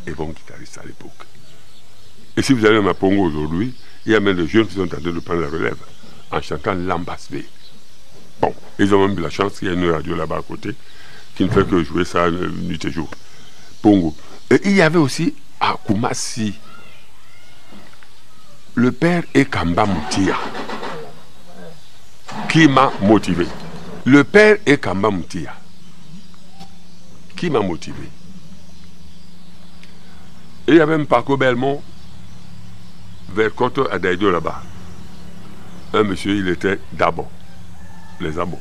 et bons guitaristes à l'époque. Et si vous allez à Pongo aujourd'hui, il y a même des jeunes qui sont en train de prendre la relève en chantant l'Ambasvé. Bon, ils ont même eu la chance qu'il y a une radio là-bas à côté qui ne fait que jouer ça nuit et jour. Pongo. Et il y avait aussi à Koumassi le père Ekamba Moutia qui m'a motivé. Le père Ekamba Moutia qui m'a motivé. Et il y avait un Paco Belmont vers Koto à Daïdo là-bas. Un monsieur, il était d'Abo. Les Abo.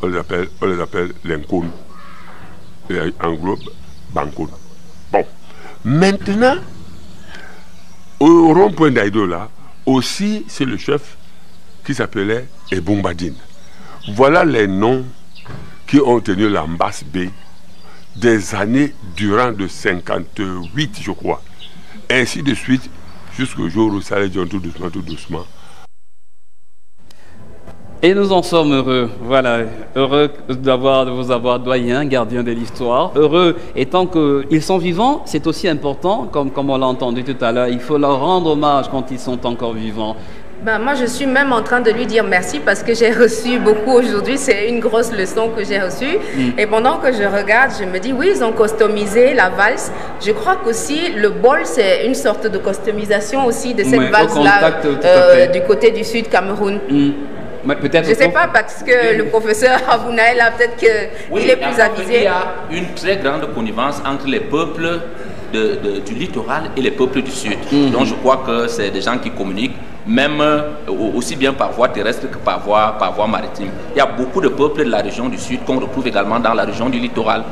On les appelle l'Enkoun. Et en gros, Bankoun. Bon. Maintenant, au rond-point d'Aïdo là, aussi c'est le chef qui s'appelait Eboumbadine. Voilà les noms qui ont tenu l'Ambasse B des années durant de 58, je crois. Ainsi de suite, jusqu'au jour où Saleh John tout doucement. Et nous en sommes heureux, voilà, heureux de vous avoir doyen, gardien de l'histoire. Heureux, et tant qu'ils sont vivants, c'est aussi important, comme on l'a entendu tout à l'heure, il faut leur rendre hommage quand ils sont encore vivants. Ben, moi, je suis même en train de lui dire merci parce que j'ai reçu beaucoup aujourd'hui. C'est une grosse leçon que j'ai reçue. Et pendant que je regarde, je me dis, oui, ils ont customisé la valse. Je crois qu'aussi, le bol, c'est une sorte de customisation aussi de cette valse-là du côté du Sud Cameroun. Je ne sais pas, parce que le professeur Abounaï, là, peut-être qu'il est plus avisé. Il y a une très grande connivence entre les peuples du littoral et les peuples du sud. Donc je crois que c'est des gens qui communiquent, même aussi bien par voie terrestre que par voie maritime. Il y a beaucoup de peuples de la région du sud qu'on retrouve également dans la région du littoral.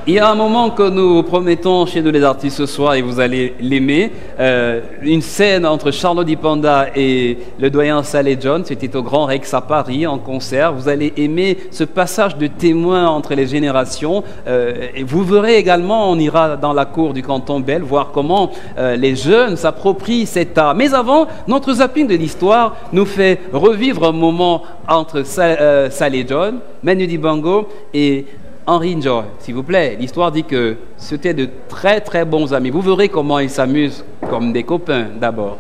Il y a un moment que nous promettons chez nous les artistes ce soir, et vous allez l'aimer, une scène entre Charlot Dipanda et le doyen Saleh John. C'était au Grand Rex à Paris en concert. Vous allez aimer ce passage de témoin entre les générations. Et vous verrez également, on ira dans la cour du canton Bel voir comment les jeunes s'approprient cet art. Mais avant, notre zapping de l'histoire nous fait revivre un moment entre Saleh John, Manu Dibango et Henri Njor, s'il vous plaît. L'histoire dit que c'était de très très bons amis. Vous verrez comment ils s'amusent comme des copains d'abord.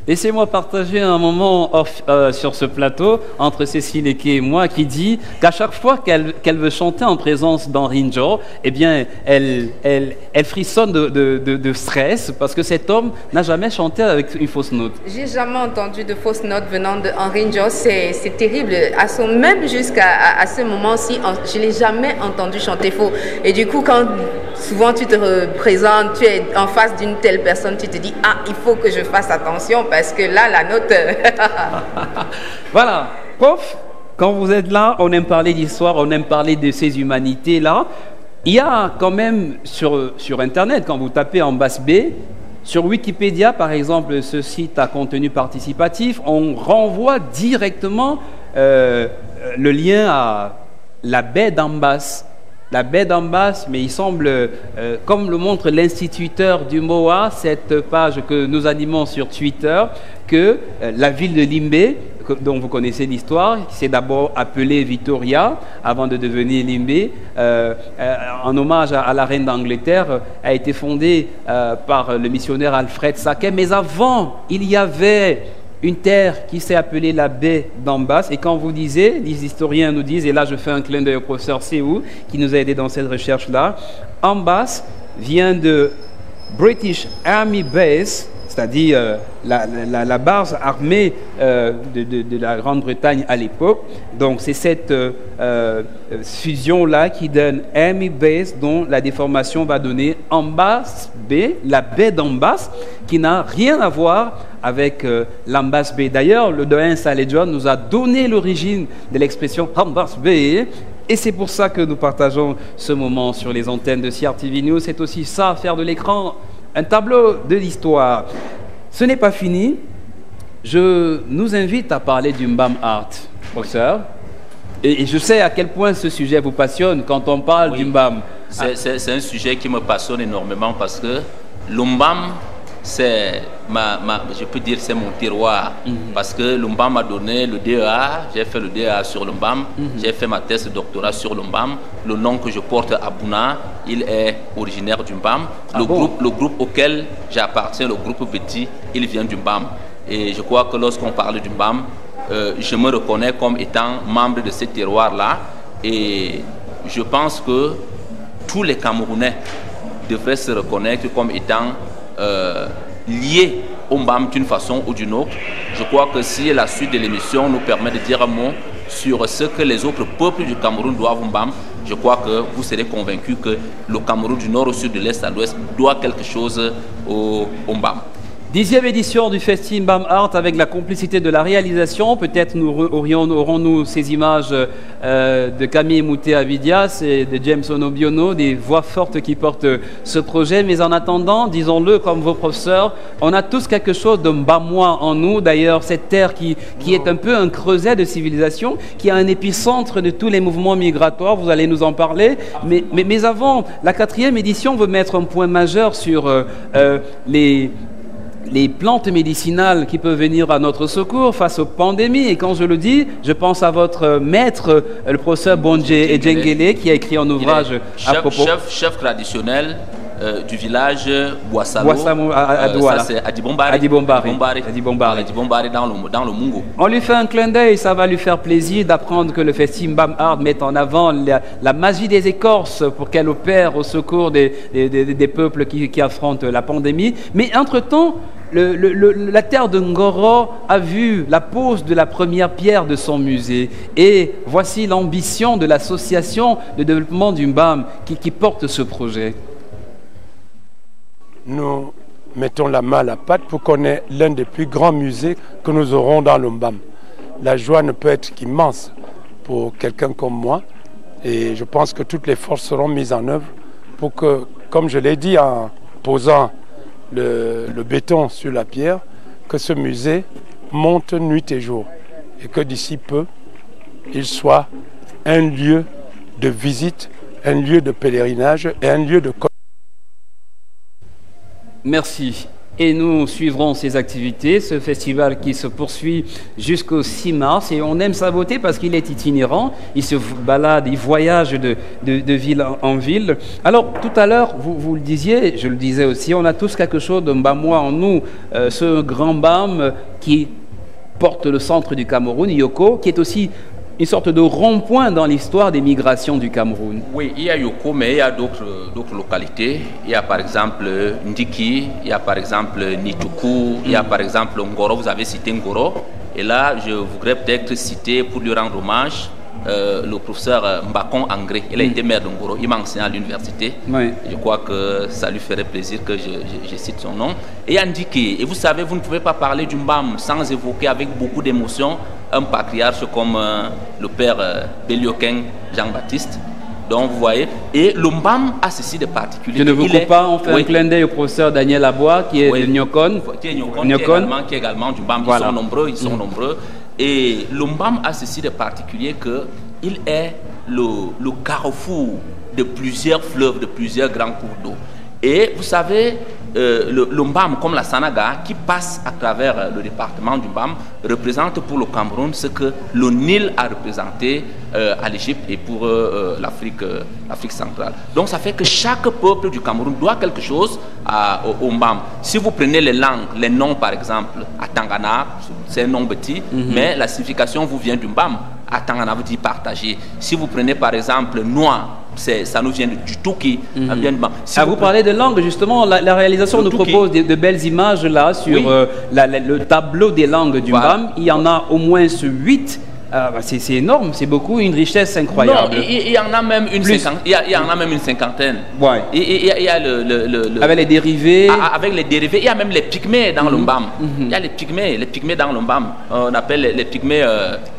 Laissez-moi partager un moment sur ce plateau entre Cécile Eke et moi, qui dit qu'à chaque fois qu'elle veut chanter en présence d'Henri Njor, eh bien, elle frissonne de stress parce que cet homme n'a jamais chanté avec une fausse note. J'ai jamais entendu de fausse note venant de Henri Njor. C'est terrible. Même jusqu'à ce moment-ci, je ne l'ai jamais entendu chanter faux. Et du coup, quand souvent tu te représentes, tu es en face d'une telle personne, tu te dis, ah, il faut que je fasse attention parce que là, la note... Voilà, prof, quand vous êtes là, on aime parler d'histoire, on aime parler de ces humanités-là. Il y a quand même sur Internet, quand vous tapez en basse B, sur Wikipédia, par exemple, ce site à contenu participatif, on renvoie directement le lien à la baie d'Ambas. La baie d'Ambas, mais il semble, comme le montre l'instituteur du MOA, cette page que nous animons sur Twitter, que la ville de Limbé, dont vous connaissez l'histoire, qui s'est d'abord appelée Victoria, avant de devenir Limbé, en hommage à la reine d'Angleterre, a été fondée par le missionnaire Alfred Saquet. Mais avant, il y avait une terre qui s'est appelée la baie d'Ambas. Et quand vous disiez, les historiens nous disent, et là je fais un clin d'œil au professeur Séou, qui nous a aidé dans cette recherche-là, Ambas vient de British Army Base, c'est-à-dire la base armée de la Grande-Bretagne à l'époque. Donc c'est cette fusion-là qui donne Army Base, dont la déformation va donner Ambas Bay, la baie d'Ambas, qui n'a rien à voir avec l'Ambas Bay. D'ailleurs, le doyen Saleh John nous a donné l'origine de l'expression Ambas Bay. Et c'est pour ça que nous partageons ce moment sur les antennes de CRTV News. C'est aussi ça, faire de l'écran un tableau de l'histoire. Ce n'est pas fini. Je nous invite à parler du Mbam Art, professeur. Et je sais à quel point ce sujet vous passionne quand on parle du Mbam. C'est un sujet qui me passionne énormément parce que l'Umbam, c'est je peux dire c'est mon terroir, parce que l'Umbam m'a donné le DEA, j'ai fait le DEA sur l'Umbam, j'ai fait ma thèse de doctorat sur l'Umbam. Le nom que je porte, Abouna, il est originaire du Mbam. Le groupe auquel j'appartiens, le groupe Betty, il vient du Mbam. Et je crois que lorsqu'on parle du Mbam, je me reconnais comme étant membre de ce terroir-là. Et je pense que tous les Camerounais devraient se reconnaître comme étant liés au Mbam d'une façon ou d'une autre. Je crois que si la suite de l'émission nous permet de dire un mot sur ce que les autres peuples du Cameroun doivent au Mbam, je crois que vous serez convaincus que le Cameroun du nord au sud, de l'est à l'ouest, doit quelque chose au Mbam. 10e édition du Festival Mbam Art avec la complicité de la réalisation. Peut-être aurons-nous ces images de Camille Mouté-Avidias et de James Onobiono, des voix fortes qui portent ce projet. Mais en attendant, disons-le comme vos professeurs, on a tous quelque chose de Mbamois en nous. D'ailleurs, cette terre qui est un peu un creuset de civilisation, qui a un épicentre de tous les mouvements migratoires. Vous allez nous en parler. Mais avant, la 4e édition veut mettre un point majeur sur les plantes médicinales qui peuvent venir à notre secours face aux pandémies. Et quand je le dis, je pense à votre maître, le professeur Bondje Edjengele, qui a écrit un ouvrage à propos. Chef traditionnel du village Boissalo. Ça c'est Adibombari dans le Mungo. On lui fait un clin d'œil, ça va lui faire plaisir d'apprendre que le Festival Mbam Art met en avant la magie des écorces pour qu'elle opère au secours des peuples qui affrontent la pandémie. Mais entre-temps, la terre de Ngoro a vu la pose de la première pierre de son musée. Et voici l'ambition de l'association de développement du Mbam qui porte ce projet. Nous mettons la main à la pâte pour qu'on ait l'un des plus grands musées que nous aurons dans le Mbam. La joie ne peut être qu'immense pour quelqu'un comme moi. Et je pense que toutes les forces seront mises en œuvre pour que, comme je l'ai dit en posant le béton sur la pierre, que ce musée monte nuit et jour et que d'ici peu, il soit un lieu de visite, un lieu de pèlerinage et un lieu de... Merci. Et nous suivrons ces activités, ce festival qui se poursuit jusqu'au 6 mars. Et on aime sa beauté parce qu'il est itinérant, il se balade, il voyage de ville en ville. Alors, tout à l'heure, vous le disiez, je le disais aussi, on a tous quelque chose de Mbamois en nous. Ce grand Mbam qui porte le centre du Cameroun, Yoko, qui est aussi une sorte de rond-point dans l'histoire des migrations du Cameroun. Oui, il y a Yoko, mais il y a d'autres localités. Il y a par exemple Ndiki, il y a par exemple Nituku, il y a par exemple Ngoro, vous avez cité Ngoro. Et là, je voudrais peut-être citer, pour lui rendre hommage, le professeur Mbakon Angré. Il a été maire de Ngoro, il m'a enseigné à l'université. Oui. Je crois que ça lui ferait plaisir que je cite son nom. Et Ndiki, et vous savez, vous ne pouvez pas parler du Mbam sans évoquer avec beaucoup d'émotion un patriarche comme le père Bélioquin Jean-Baptiste. Donc vous voyez, et le Mbam a ceci de particulier. Je ne vous coupe pas, on fait un clin d'œil au professeur Daniel Aboua qui est de Nyokon. Qui est également du Mbam. Voilà. Ils sont nombreux. Et le Mbam a ceci de particulier qu'il est le carrefour de plusieurs fleuves, de plusieurs grands cours d'eau. Et vous savez, le Mbam, comme la Sanaga, qui passe à travers le département du Mbam, représente pour le Cameroun ce que le Nil a représenté à l'Égypte et pour l'Afrique centrale. Donc ça fait que chaque peuple du Cameroun doit quelque chose au Mbam. Si vous prenez les langues, les noms par exemple, à Tangana, c'est un nom petit, mais la signification vous vient du Mbam. À Tangana vous dit partager. Si vous prenez par exemple Noir, ça nous vient du Touki. Si vous parlez de langue, justement, la réalisation nous propose de belles images là sur le tableau des langues du Mbam. Il y en a au moins 8. C'est énorme, c'est beaucoup, une richesse incroyable. Non, il y en a même une cinquantaine. Ouais. Il y a avec les dérivés. Avec les dérivés, il y a même les pygmées dans le Mbam. Il y a les pygmées dans le Mbam. On appelle les pygmées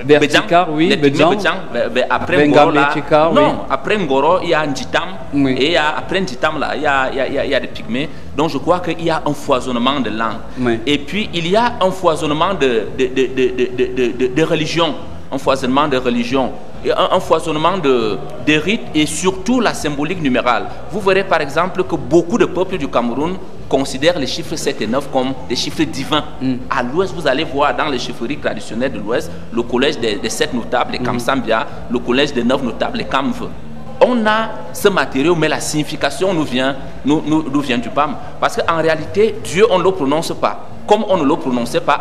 Bédjan. Oui, les pygmées Bédjan. Après Ngoro, après Ngoro, il y a Njitam. Et après Njitam, là, il y a des pygmées. Donc je crois qu'il y a un foisonnement de langues. Et puis il y a un foisonnement de religions. Un foisonnement de religion, un foisonnement de rites et surtout la symbolique numérale. Vous verrez par exemple que beaucoup de peuples du Cameroun considèrent les chiffres 7 et 9 comme des chiffres divins. À l'ouest, vous allez voir dans les chiffreries traditionnelles de l'ouest, le collège des 7 notables, les Kamsambia, le collège des 9 notables, les Kamve. On a ce matériau, mais la signification nous vient du Mbam. Parce qu'en réalité, Dieu, on ne le prononce pas. Comme on ne le prononçait pas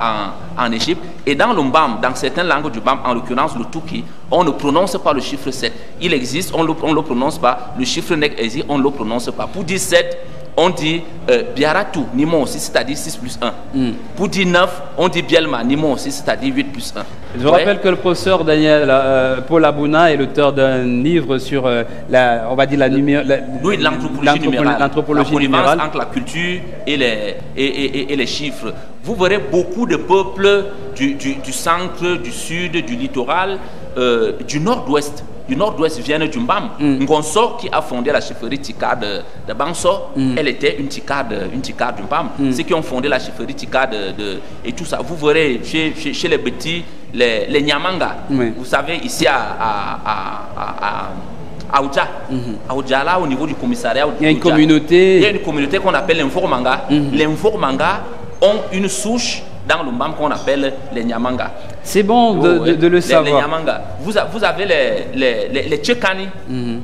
en Égypte. Et dans le Mbam, dans certaines langues du Mbam, en l'occurrence le Touki, on ne prononce pas le chiffre 7. Il existe, on ne le prononce pas. Le chiffre Nek existe, on ne le prononce pas. Pour dire 7, on dit Biaratu, Nimon aussi, c'est-à-dire 6 plus 1. Pour dire 9, on dit Bielma, Nimon aussi, c'est-à-dire 8 plus 1. Je rappelle que le professeur Daniel Paul Abouna est l'auteur d'un livre sur on va dire l'anthropologie numérale, entre la culture et les chiffres. Vous verrez beaucoup de peuples du centre, du sud, du littoral, du nord-ouest. Du nord-ouest viennent du Mbam. Ngonso, qui a fondé la chefferie Tika de Banso, elle était une Tika du Mbam. Ceux qui ont fondé la chefferie Tika et tout ça, vous verrez chez les petits, les Nyamanga. Vous savez, ici à Aouja. Aouja, là, au niveau du commissariat. Il y a une communauté. Il y a une communauté qu'on appelle l'Informanga. Les Informanga ont une souche dans le Mbam qu'on appelle les Nyamanga. C'est bon de le savoir. Les Nyamanga. Vous avez les Tchekani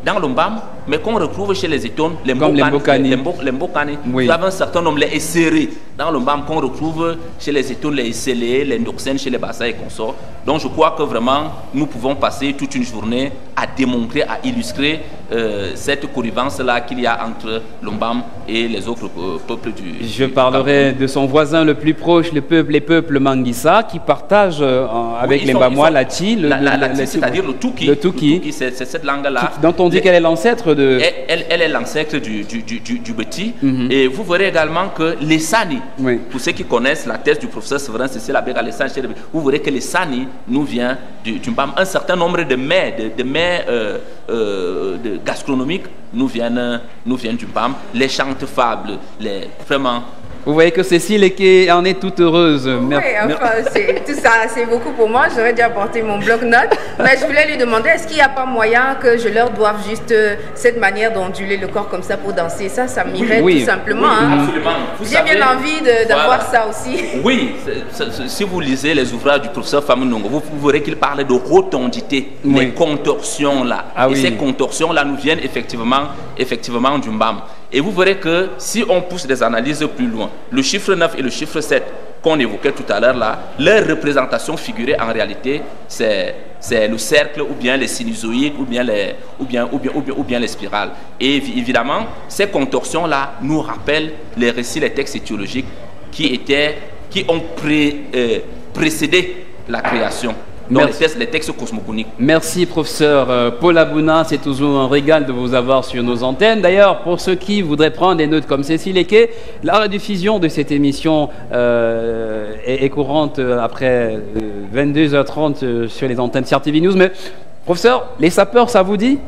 dans le Mbam, mais qu'on retrouve chez les Etones, les Mbokani. Vous avez un certain nombre, les Essérés dans le Mbam, qu'on retrouve chez les Etones, les Essélés, les Ndoxen, chez les Bassa et consorts. Donc je crois que vraiment, nous pouvons passer toute une journée à démontrer, à illustrer cette connivence-là qu'il y a entre le Mbam et les autres peuples du Je parlerai de son voisin le plus proche, les peuples Manguissa, qui partagent avec les Mbamois l'Ati, c'est-à-dire le Touki. C'est cette langue-là. Dont on dit qu'elle est l'ancêtre de... Elle est l'ancêtre du Beti. Et vous verrez également que les Sani, pour ceux qui connaissent la thèse du professeur Séverin Cécile Abega, vous verrez que les Sani nous vient du Mbam. Un certain nombre de mets gastronomiques nous viennent du Mbam. Les chantes fables, vraiment... Vous voyez que Cécile en est toute heureuse. Oui, enfin, tout ça, c'est beaucoup pour moi. J'aurais dû apporter mon bloc-notes. Mais je voulais lui demander, est-ce qu'il n'y a pas moyen que je leur doive juste cette manière d'onduler le corps comme ça pour danser? Ça m'irait tout simplement. Absolument. J'ai bien envie d'avoir ça aussi. Oui, si vous lisez les ouvrages du professeur Famunongo, vous verrez qu'il parlait de rotondité, les contorsions là. Et ces contorsions-là nous viennent effectivement du Mbam. Et vous verrez que si on pousse des analyses plus loin, le chiffre 9 et le chiffre 7 qu'on évoquait tout à l'heure là, leur représentation figurée en réalité, c'est le cercle ou bien les sinusoïdes ou bien les spirales. Et évidemment, ces contorsions-là nous rappellent les récits, les textes étiologiques qui ont précédé la création. Donc les textes cosmogoniques. Merci professeur Paul Abouna, c'est toujours un régal de vous avoir sur nos antennes. D'ailleurs, pour ceux qui voudraient prendre des notes comme Cécile Eke, la rediffusion de cette émission est courante après 22h30 sur les antennes CRTV News. Mais professeur, les sapeurs, ça vous dit ?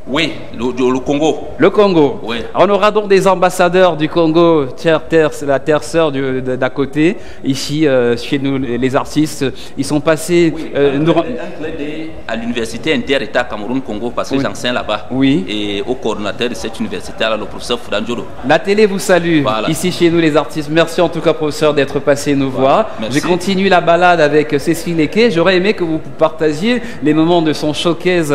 Oui, le Congo. Le Congo. Oui. On aura donc des ambassadeurs du Congo, la terre sœur d'à côté. Ici, chez nous, les artistes, ils sont passés... un clin d'œil à l'université Inter-État Cameroun-Congo, parce que j'enseigne là-bas. Oui. Et au coordonnateur de cette université-là, le professeur Foudanjolo. La télé vous salue. Voilà. Ici, chez nous, les artistes. Merci en tout cas, professeur, d'être passé nous voir. Merci. Je continue la balade avec Cécile Eke. J'aurais aimé que vous partagiez les moments de son showcase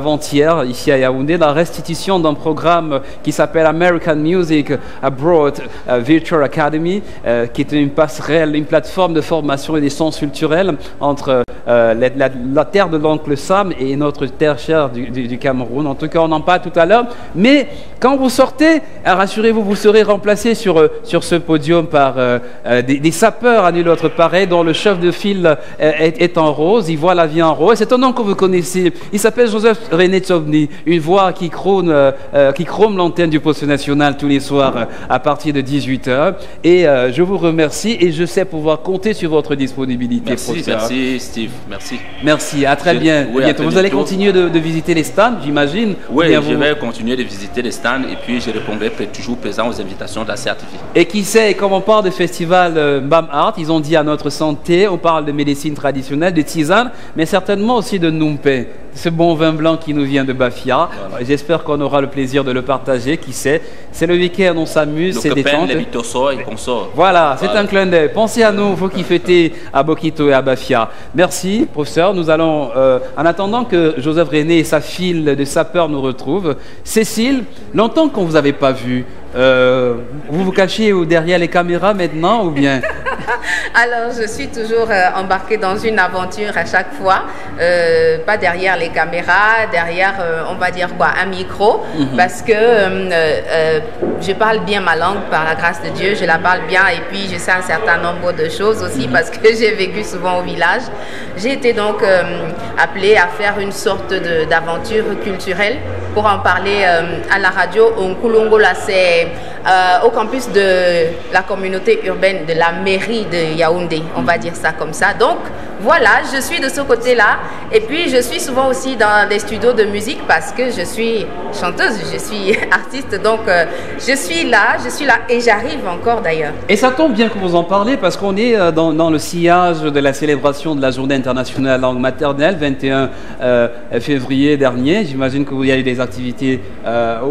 avant-hier, ici à Yaoundé, la restitution d'un programme qui s'appelle American Music Abroad Virtual Academy, qui est une passerelle, une plateforme de formation et d'essence culturelle entre la terre de l'oncle Sam et notre terre chère du Cameroun. En tout cas, on en parle tout à l'heure. Mais quand vous sortez, rassurez-vous, vous serez remplacé sur ce podium par des sapeurs à nul autre pareil, dont le chef de file est en rose. Il voit la vie en rose. C'est un nom que vous connaissez. Il s'appelle Joseph René Tsobni, une voix qui chrome l'antenne du poste national tous les soirs à partir de 18h. Et je vous remercie et je sais pouvoir compter sur votre disponibilité. Merci Steve, merci. Merci, à très bientôt. Vous allez continuer de visiter les stands, j'imagine? Oui, je vais continuer de visiter les stands et puis je répondrai toujours présent aux invitations de la CRTV. Et qui sait, comme on parle de festival Mbam Art, ils ont dit à notre santé, on parle de médecine traditionnelle, de tisane, mais certainement aussi de Numpe, ce bon vin blanc qui nous vient de Bafia. Voilà. J'espère qu'on aura le plaisir de le partager. Qui sait, c'est le week-end, on s'amuse, c'est détente. Les Bitoso et consorts. Voilà, c'est un clin d'œil. Pensez à nous, vous qui fêtez à Bokito et à Bafia. Merci, professeur. Nous allons, en attendant que Joseph René et sa file de sapeurs nous retrouvent. Cécile, longtemps qu'on ne vous avait pas vu. Vous vous cachez derrière les caméras maintenant ou bien? Alors, je suis toujours embarquée dans une aventure à chaque fois, pas derrière les caméras, derrière, on va dire quoi, un micro, parce que je parle bien ma langue par la grâce de Dieu, je la parle bien et puis je sais un certain nombre de choses aussi parce que j'ai vécu souvent au village. J'ai été donc appelée à faire une sorte d'aventure culturelle pour en parler à la radio. Nkulongola, c'est au campus de la communauté urbaine de la mairie de Yaoundé, on va dire ça comme ça. Donc voilà, je suis de ce côté-là et puis je suis souvent aussi dans des studios de musique parce que je suis chanteuse, je suis artiste, donc je suis là et j'arrive encore d'ailleurs. Et ça tombe bien que vous en parlez parce qu'on est dans le sillage de la célébration de la Journée internationale de la langue maternelle, 21 février dernier. J'imagine qu'il y a eu des activités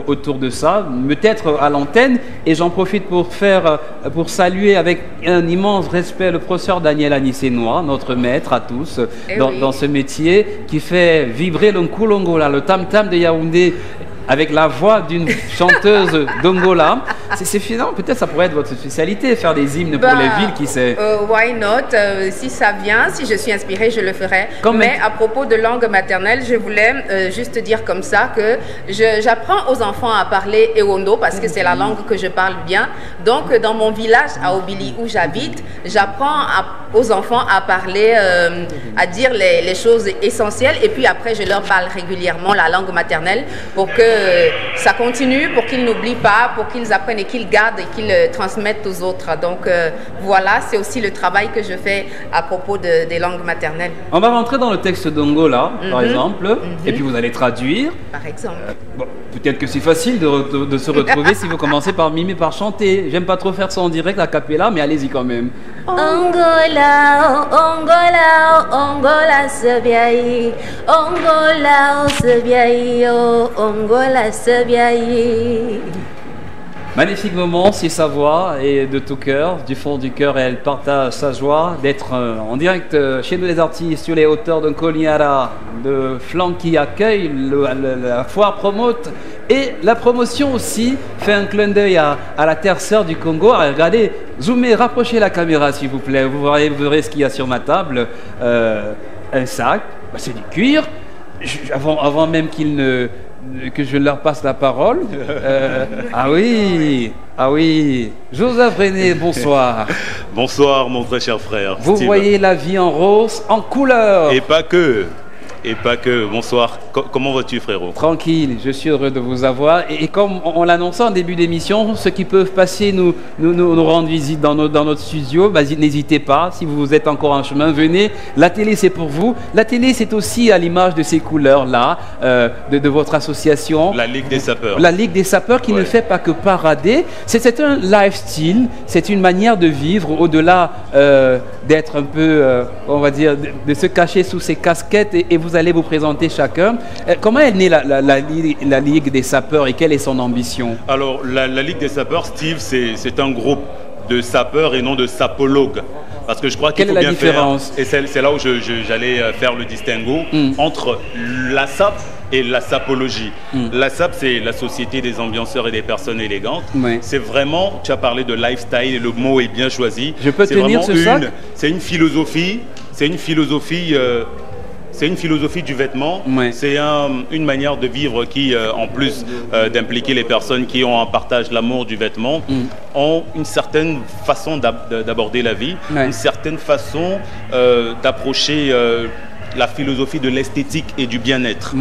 autour de ça, peut-être à l'antenne. Et j'en profite pour saluer avec un immense respect le professeur Daniel Anissénois, notre maître à tous dans ce métier, qui fait vibrer le Nkulongola, le tam-tam de Yaoundé, avec la voix d'une chanteuse d'Angola. C'est finalement, peut-être ça pourrait être votre spécialité, faire des hymnes pour les villes, qui sait. Why not? Si ça vient, si je suis inspirée, je le ferai. Mais à propos de langue maternelle, je voulais juste dire comme ça que j'apprends aux enfants à parler Ewondo parce que c'est la langue que je parle bien. Donc, dans mon village, à Obili, où j'habite, j'apprends aux enfants à parler, à dire les choses essentielles. Et puis après, je leur parle régulièrement la langue maternelle pour que ça continue, pour qu'ils n'oublient pas, pour qu'ils apprennent et qu'ils gardent et qu'ils transmettent aux autres. Donc voilà, c'est aussi le travail que je fais à propos des langues maternelles. On va rentrer dans le texte d'Angola, par exemple, et puis vous allez traduire. Par exemple. Bon, peut-être que c'est facile de se retrouver si vous commencez par mimer, par chanter. J'aime pas trop faire ça en direct, a cappella, mais allez-y quand même. Angola, Angola, Angola, Sebiaï. Angola, Sebiaï, Angola, Sebiaï. Magnifique moment, c'est sa voix et de tout cœur, du fond du cœur, et elle partage sa joie d'être en direct chez nous les artistes sur les hauteurs de Koliara, de Flanc qui accueille la foire promote et la promotion aussi fait un clin d'œil à la terre sœur du Congo. Regardez, zoomez, rapprochez la caméra s'il vous plaît, vous verrez ce qu'il y a sur ma table, un sac, c'est du cuir, avant même que je leur passe la parole. Ah oui, Joseph René, bonsoir. Bonsoir mon très cher frère. Vous Steve. Voyez la vie en rose, en couleur. Et pas que. Bonsoir. Comment vas-tu, frérot? Tranquille, je suis heureux de vous avoir. Et comme on l'annonçait en début d'émission, ceux qui peuvent passer nous rendre visite dans notre studio, n'hésitez pas. Si vous êtes encore en chemin, venez. La télé, c'est pour vous. La télé, c'est aussi à l'image de ces couleurs-là, de votre association. La Ligue des sapeurs. La Ligue des sapeurs qui ne fait pas que parader. C'est un lifestyle, c'est une manière de vivre au-delà d'être un peu, on va dire, de se cacher sous ses casquettes et vous allez vous présenter chacun. Comment est née la Ligue des sapeurs et quelle est son ambition? Alors, la Ligue des sapeurs, Steve, c'est un groupe de sapeurs et non de sapologues. Parce que je crois qu'il faut bien faire... Et c'est là où j'allais faire le distinguo entre la SAP et la sapologie. La SAP, c'est la Société des ambianceurs et des personnes élégantes. C'est vraiment, tu as parlé de lifestyle et le mot est bien choisi. Je peux tenir ce sac? C'est une philosophie, c'est une philosophie du vêtement, c'est une manière de vivre qui, en plus d'impliquer les personnes qui ont un partage l'amour du vêtement, ont une certaine façon d'aborder la vie, une certaine façon d'approcher la philosophie de l'esthétique et du bien-être.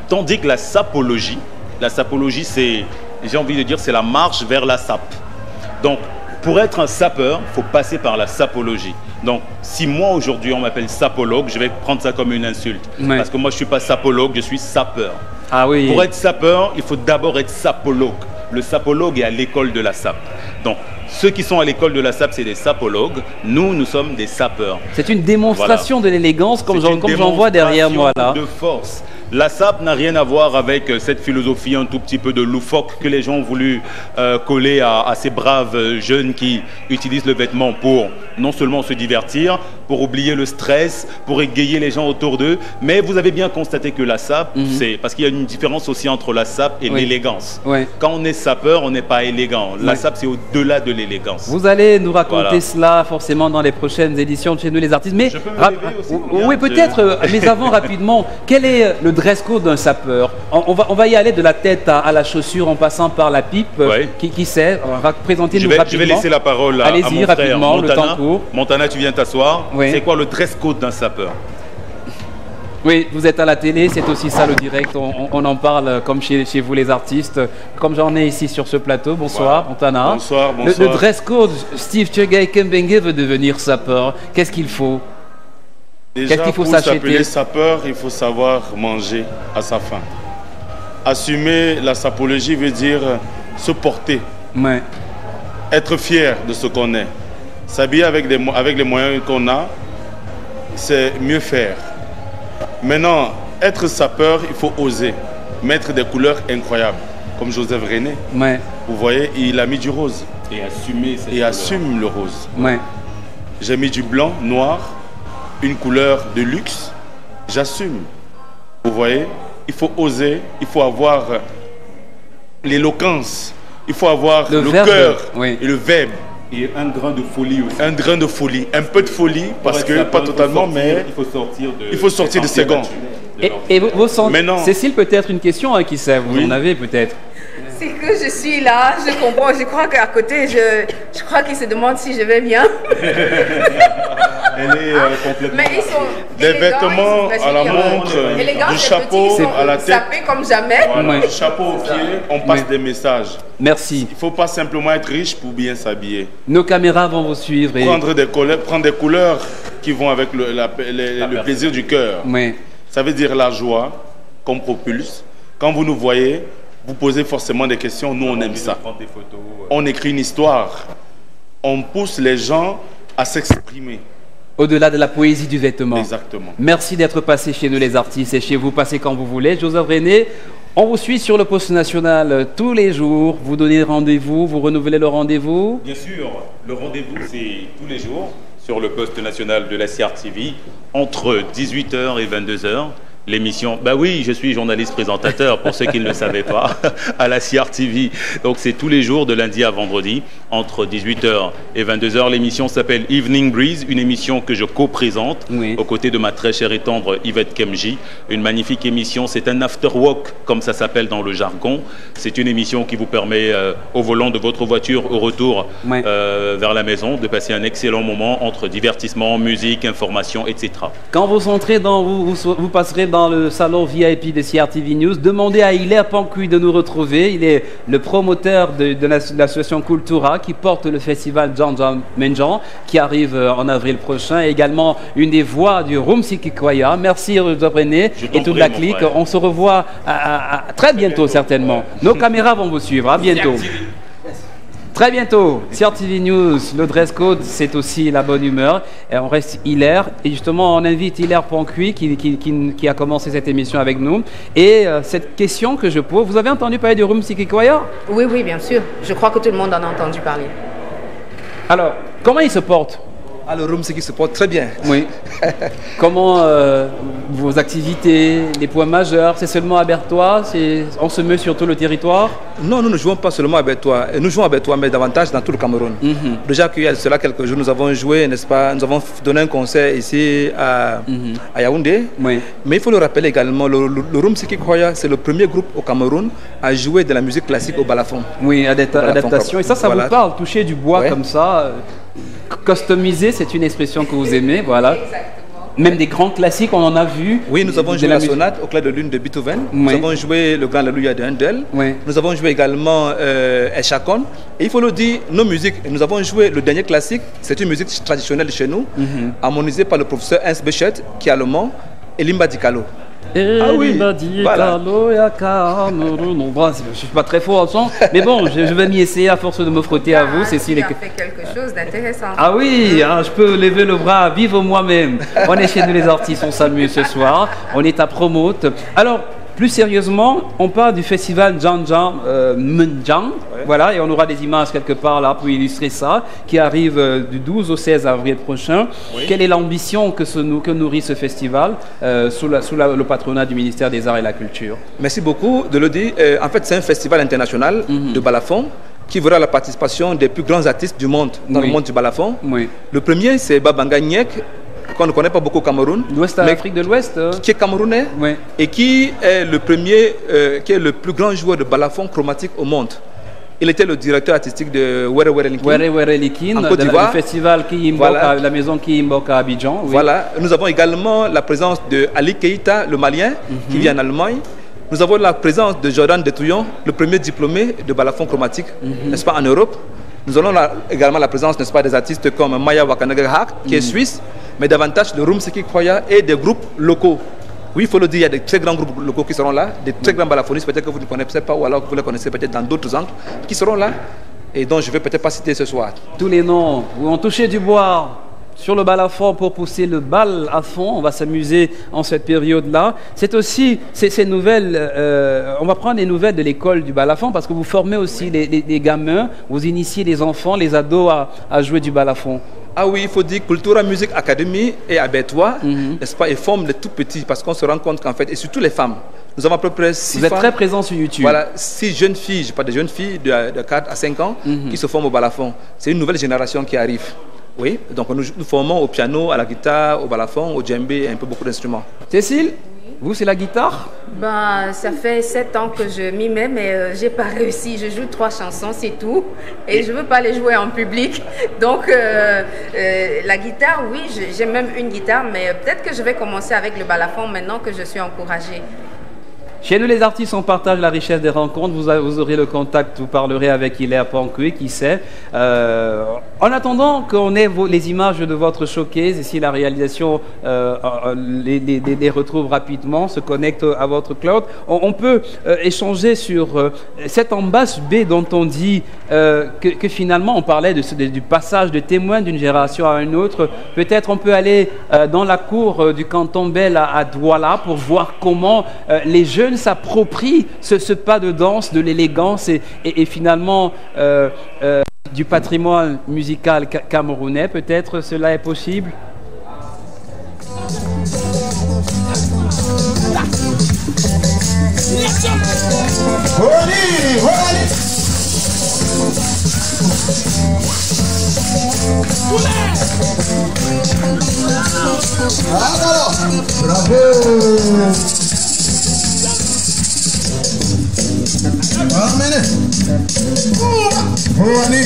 Tandis que la sapologie, c'est, j'ai envie de dire, c'est la marche vers la sape. Donc, pour être un sapeur, il faut passer par la sapologie. Donc, si moi aujourd'hui on m'appelle sapologue, je vais prendre ça comme une insulte. Parce que moi je ne suis pas sapologue, je suis sapeur. Ah oui. Pour être sapeur, il faut d'abord être sapologue. Le sapologue est à l'école de la sape. Donc, ceux qui sont à l'école de la sape, c'est des sapologues. Nous sommes des sapeurs. C'est une démonstration de l'élégance, comme j'en vois derrière moi là. De force. La SAP n'a rien à voir avec cette philosophie un tout petit peu de loufoque que les gens ont voulu coller à ces braves jeunes qui utilisent le vêtement pour non seulement se divertir, pour oublier le stress, pour égayer les gens autour d'eux. Mais vous avez bien constaté que la sape, c'est parce qu'il y a une différence aussi entre la sape et l'élégance. Quand on est sapeur, on n'est pas élégant. La sape, c'est au-delà de l'élégance. Vous allez nous raconter cela forcément dans les prochaines éditions de Chez nous les artistes. Mais oui, peut-être, mais avant rapidement, quel est le dress code d'un sapeur? On va y aller de la tête à la chaussure en passant par la pipe. Qui sait? On va présenter nous rapidement. Je vais laisser la parole à mon frère Montana. Le temps court. Montana, tu viens t'asseoir. C'est quoi le dress code d'un sapeur? Oui, vous êtes à la télé, c'est aussi ça le direct, on en parle comme chez vous les artistes, comme j'en ai ici sur ce plateau. Bonsoir, Montana. Bonsoir. Le dress code, Steve Tchegaye Kembenge veut devenir sapeur, qu'est-ce qu'il faut? Déjà, pour s'appeler sapeur, il faut savoir manger à sa faim. Assumer la sapologie veut dire se porter, être fier de ce qu'on est. S'habiller avec les moyens qu'on a, c'est mieux faire. Maintenant, être sapeur, il faut oser mettre des couleurs incroyables, comme Joseph René. Vous voyez, il a mis du rose. Et assume le rose. J'ai mis du blanc, noir, une couleur de luxe. J'assume. Vous voyez, il faut oser, il faut avoir l'éloquence, il faut avoir le cœur et le verbe. Et un grain de folie aussi. Un grain de folie, un peu de folie, parce que pas totalement, mais il faut sortir de ses gants. Et vos Cécile, peut-être une question qui sait, vous en avez peut-être. C'est que je suis là, je comprends, je crois qu'à côté, je crois qu'ils se demandent si je vais bien. Elle est complètement... Mais ils sont des vêtements à la montre, du chapeau à la tête. Sapé comme jamais. Voilà, du chapeau au pied, on passe des messages. Merci. Il ne faut pas simplement être riche pour bien s'habiller. Nos caméras vont vous suivre. Prendre des couleurs qui vont avec le plaisir du cœur. Ça veut dire la joie qu'on propulse. Quand vous nous voyez, vous posez forcément des questions. Nous, on aime ça. On écrit une histoire. On pousse les gens à s'exprimer. Au-delà de la poésie du vêtement. Exactement. Merci d'être passé chez nous les artistes et chez vous, passez quand vous voulez. Joseph René, on vous suit sur le poste national tous les jours. Vous donnez rendez-vous, vous renouvelez le rendez-vous? Bien sûr, le rendez-vous c'est tous les jours sur le poste national de la CRTV entre 18h et 22h. L'émission, bah oui, je suis journaliste présentateur pour ceux qui ne le savaient pas, à la CRTV. Donc c'est tous les jours de lundi à vendredi, entre 18h et 22h. L'émission s'appelle Evening Breeze, une émission que je co-présente aux côtés de ma très chère et tendre Yvette Kemji. Une magnifique émission, c'est un after-work, comme ça s'appelle dans le jargon. C'est une émission qui vous permet, au volant de votre voiture, au retour vers la maison, de passer un excellent moment entre divertissement, musique, information, etc. Quand vous entrez vous passerez dans le salon VIP de CRTV News, demandez à Hilaire Pancui de nous retrouver. Il est le promoteur de l'association Cultura qui porte le festival Djan Menjan qui arrive en avril prochain, et également une des voix du Rumsikikoya. Merci Joseph René et toute la clique. On se revoit à très bientôt certainement. Nos caméras vont vous suivre. À bientôt. Très bientôt, CRTV News, le dress code, c'est aussi la bonne humeur. Et on reste Hilaire. Et justement, on invite Hilaire Pancui qui a commencé cette émission avec nous. Et cette question que je pose, vous avez entendu parler du Rumsikikoya? Oui, oui, bien sûr. Je crois que tout le monde en a entendu parler. Alors, comment il se porte? Le Rumsiki se porte très bien. Oui. Comment vos activités, les points majeurs, c'est seulement à Bertois? On se meut sur tout le territoire? Non, nous ne jouons pas seulement à Bertois. Nous jouons à Bertois, mais davantage dans tout le Cameroun. Déjà qu'il y a cela quelques jours, nous avons joué, n'est-ce pas? Nous avons donné un concert ici à Yaoundé. Mais il faut le rappeler également, le Rumsiki Koya, c'est le premier groupe au Cameroun à jouer de la musique classique au balafon. Oui, adaptation. Et ça vous parle, toucher du bois comme ça? Customiser, c'est une expression que vous aimez, voilà. Même des grands classiques, on en a vu. Oui, nous avons joué la sonate au clair de lune de Beethoven. Nous avons joué le Grand Alléluia de Handel. Nous avons joué également Echakon. Et il faut le dire, nos musiques, nous avons joué le dernier classique, c'est une musique traditionnelle de chez nous, harmonisée par le professeur Ernst Bechet, qui est allemand, et Limba Dikalo. Ah oui, voilà. Je ne suis pas très fort en son, mais bon, je vais m'y essayer à force de me frotter à vous. Cécile. Tu as fait quelque chose d'intéressant. Ah oui, je peux lever le bras, vive moi-même. On est chez nous les artistes, on s'amuse ce soir, on est à Promote. Alors, Plus sérieusement, on parle du festival Janjan Menjang. Voilà, et on aura des images quelque part là pour illustrer ça, qui arrive du 12 au 16 avril prochain. Oui. Quelle est l'ambition que nourrit ce festival sous le patronat du ministère des Arts et de la Culture? Merci beaucoup de le dire. En fait, c'est un festival international de balafon qui verra la participation des plus grands artistes du monde, dans le monde du balafon. Oui. Le premier, c'est Babanga Nyek, qu'on ne connaît pas beaucoup au Cameroun. L'Ouest Afrique de l'Ouest. Qui est camerounais et qui est le premier, qui est le plus grand joueur de balafon chromatique au monde. Il était le directeur artistique de Were Were Likin, en Côte d'Ivoire. Du festival Kiimboka, la maison Kiimboka à Abidjan. Oui. Voilà. Nous avons également la présence de Ali Keïta, le Malien, qui vit en Allemagne. Nous avons la présence de Jordan Detouillon, le premier diplômé de balafon chromatique, n'est-ce pas, en Europe. Nous avons également la présence, n'est-ce pas, des artistes comme Maya Wakanagahak, qui est suisse, mais davantage de Rumseki Kroya et des groupes locaux. Oui, il faut le dire, il y a des très grands groupes locaux qui seront là, des très grands balafonistes, peut-être que vous ne connaissez pas, ou alors que vous les connaissez peut-être dans d'autres angles, qui seront là, et dont je ne vais peut-être pas citer ce soir. Tous les noms vont toucher du bois sur le balafon pour pousser le bal à fond. On va s'amuser en cette période-là. C'est aussi ces nouvelles, on va prendre les nouvelles de l'école du balafon, parce que vous formez aussi les gamins, vous initiez les enfants, les ados à jouer du balafon. Ah oui, il faut dire Cultura Music Academy et Abetois, n'est-ce pas, et forment les tout petits, parce qu'on se rend compte qu'en fait, et surtout les femmes, nous avons à peu près 6 Vous êtes très présents sur YouTube. Voilà, 6 jeunes filles, je parle des jeunes filles de 4 à 5 ans qui se forment au balafon. C'est une nouvelle génération qui arrive. Oui, donc nous formons au piano, à la guitare, au balafon, au djembé et un peu beaucoup d'instruments. Cécile, vous, c'est la guitare? Ça fait 7 ans que je m'y mets, mais j'ai pas réussi. Je joue 3 chansons, c'est tout. Et je veux pas les jouer en public. Donc, la guitare, oui, j'ai même une guitare, mais peut-être que je vais commencer avec le balafon maintenant que je suis encouragée. Chez nous, les artistes, on partage la richesse des rencontres. Vous aurez le contact, vous parlerez avec Hilaire Pancoué, qui sait. En attendant qu'on ait les images de votre showcase, et si la réalisation les retrouve rapidement, se connecte à votre cloud, on peut échanger sur cette ambasse B dont on dit que finalement, on parlait du passage de témoins d'une génération à une autre. Peut-être on peut aller dans la cour du canton Bel à Douala pour voir comment les jeunes s'approprient ce pas de danse, de l'élégance et finalement du patrimoine musical camerounais. Peut-être cela est possible. Bravo. Amene. Honi.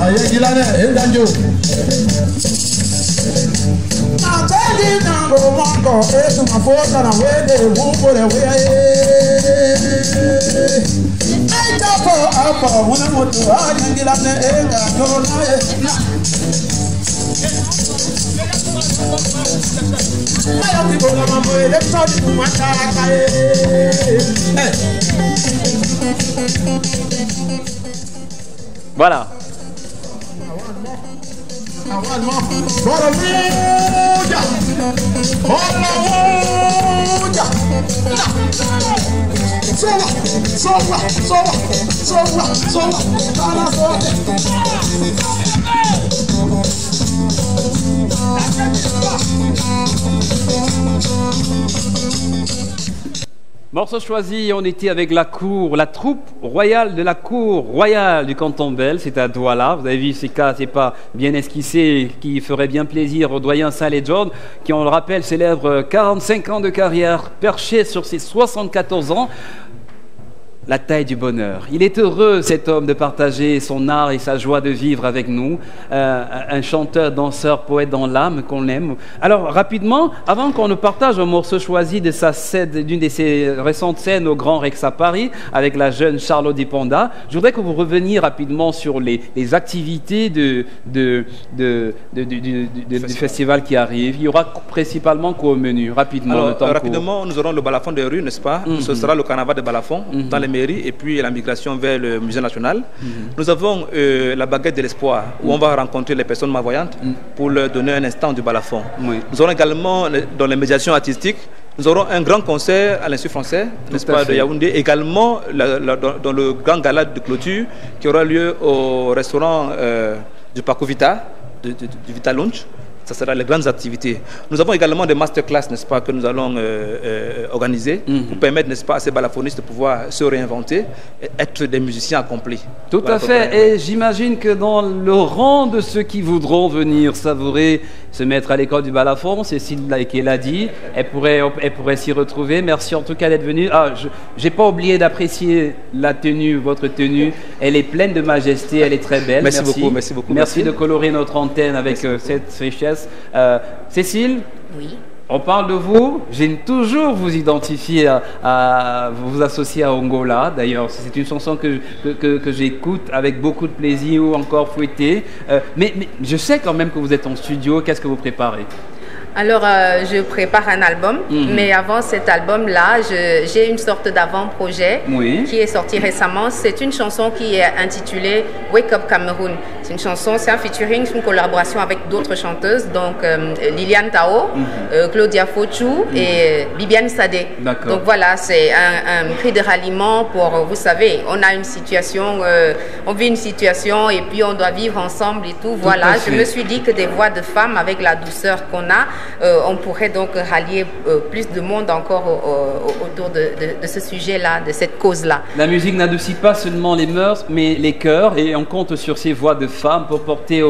Aye gilane endanjo. Na teli na go mongo esu mafota na wede wumbore we. Ai tapo apa una moto aye gilane endanjo na. Voilà. Morceau choisi, on était avec la troupe royale de la cour royale du canton Bel, c'est à Douala. Vous avez vu, ces cas, c'est pas bien esquissé, qui ferait bien plaisir au doyen Saint-Légion, qui, on le rappelle, célèbre 45 ans de carrière, perché sur ses 74 ans. La taille du bonheur. Il est heureux, cet homme, de partager son art et sa joie de vivre avec nous. Un chanteur, danseur, poète dans l'âme qu'on aime. Alors, rapidement, avant qu'on ne partage un morceau choisi de d'une de ses récentes scènes au Grand Rex à Paris, avec la jeune Charlotte Dipanda, je voudrais que vous reveniez rapidement sur les activités du festival qui arrive. Il y aura principalement quoi au menu? Rapidement. Alors, rapidement, nous aurons le balafon des rues, n'est-ce pas? Ce sera le carnaval de balafon dans les mairies et puis la migration vers le musée national. Nous avons la baguette de l'espoir où on va rencontrer les personnes malvoyantes pour leur donner un instant du balafon. Nous aurons également dans les médiations artistiques Nous aurons un grand concert à l'Institut français, n'est-ce pas, de Yaoundé, également dans le grand gala de clôture qui aura lieu au restaurant du Parcours Vita, du Vita Lounge. Ça sera les grandes activités. Nous avons également des masterclass, n'est-ce pas, que nous allons organiser pour permettre, n'est-ce pas, à ces balafonists de pouvoir se réinventer et être des musiciens accomplis. Tout voilà, à fait. Et j'imagine que dans le rang de ceux qui voudront venir savourer, se mettre à l'école du balafon, Cécile qui l'a dit, elle pourrait s'y retrouver. Merci en tout cas d'être venue. Ah, j'ai pas oublié d'apprécier la tenue, votre tenue. Elle est pleine de majesté, elle est très belle. Merci beaucoup, merci beaucoup. Merci de colorer notre antenne avec cette richesse. Cécile, oui. On parle de vous. J'aime toujours vous identifier vous associer à Ongola. D'ailleurs, c'est une chanson que j'écoute avec beaucoup de plaisir ou encore fouettée. Mais je sais quand même que vous êtes en studio. Qu'est-ce que vous préparez? Alors, je prépare un album, mais avant cet album-là, j'ai une sorte d'avant-projet qui est sorti récemment. C'est une chanson qui est intitulée Wake Up Cameroun. C'est une chanson, c'est un featuring, une collaboration avec d'autres chanteuses, donc Liliane Tao, Claudia Fochou et Bibiane Sadé. Donc voilà, c'est un cri de ralliement pour, vous savez, on a une situation, on vit une situation et puis on doit vivre ensemble et tout. Voilà, je me suis dit que des voix de femmes avec la douceur qu'on a, on pourrait donc rallier plus de monde encore autour de ce sujet-là, de cette cause-là. La musique n'adoucit pas seulement les mœurs, mais les cœurs, et on compte sur ces voix de femmes pour porter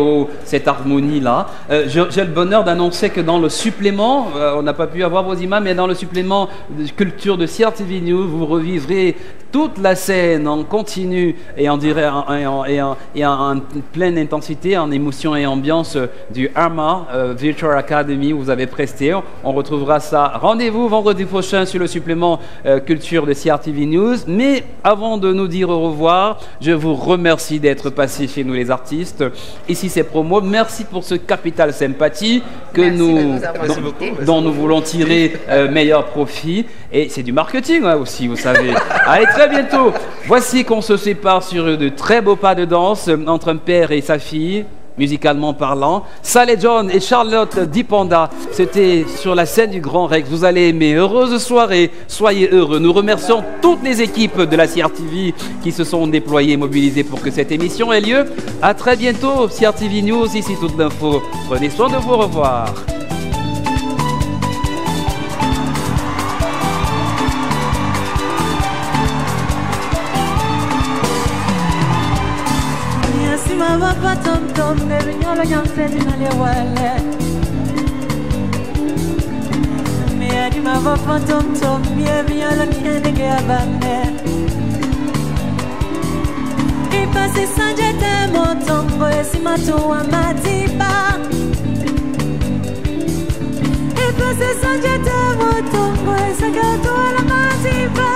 cette harmonie-là. J'ai le bonheur d'annoncer que dans le supplément, on n'a pas pu avoir vos images, mais dans le supplément de culture de CRTV News, vous revivrez toute la scène en continu et en pleine intensité, en émotion et ambiance du ARMA Virtual Academy. Vous avez presté. On retrouvera ça. Rendez-vous vendredi prochain sur le supplément culture de CRTV News. Mais avant de nous dire au revoir, je vous remercie d'être passé chez nous les artistes. Ici c'est Promo. Merci pour ce capital sympathie dont nous voulons tirer meilleur profit. Et c'est du marketing aussi, vous savez. Allez, très bientôt. Voici qu'on se sépare sur de très beaux pas de danse entre un père et sa fille. Musicalement parlant, Saleh John et Charlotte Dipanda, c'était sur la scène du Grand Rex. Vous allez aimer. Heureuse soirée, soyez heureux. Nous remercions toutes les équipes de la CRTV qui se sont déployées et mobilisées pour que cette émission ait lieu. À très bientôt, CRTV News, ici toute l'info. Prenez soin de vous, au revoir. Papa tom tom baby nyolo nyamse dinale wale me adi ma papa tom tom baby nyolo nyane ke abane e passe sanjete motongo esimato amatiba e passe sanjete motongo esagato amatiba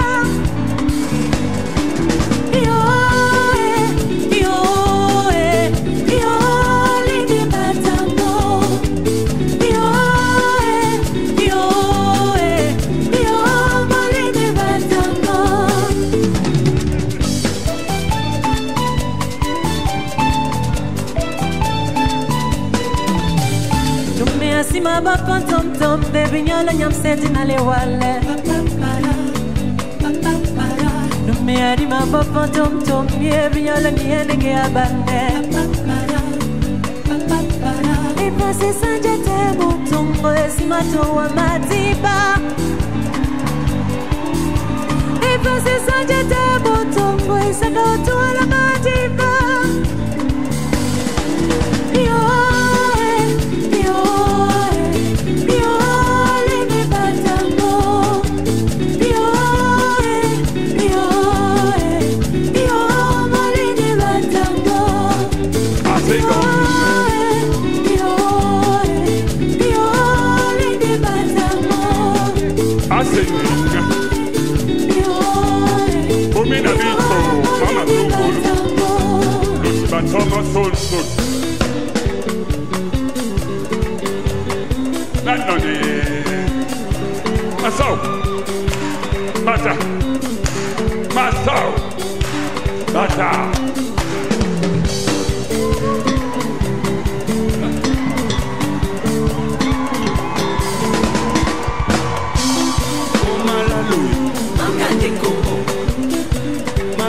Mama tom tom baby nyala nyamse dinale wale no me adi mama tom tom baby nyala nyane ke abane e passe sanjete mutungo esimato wa matiba e passe sanjete mutungo esagato la matiba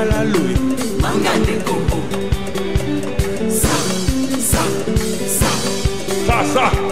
la loué. Mangane Congo. Ça. Ça.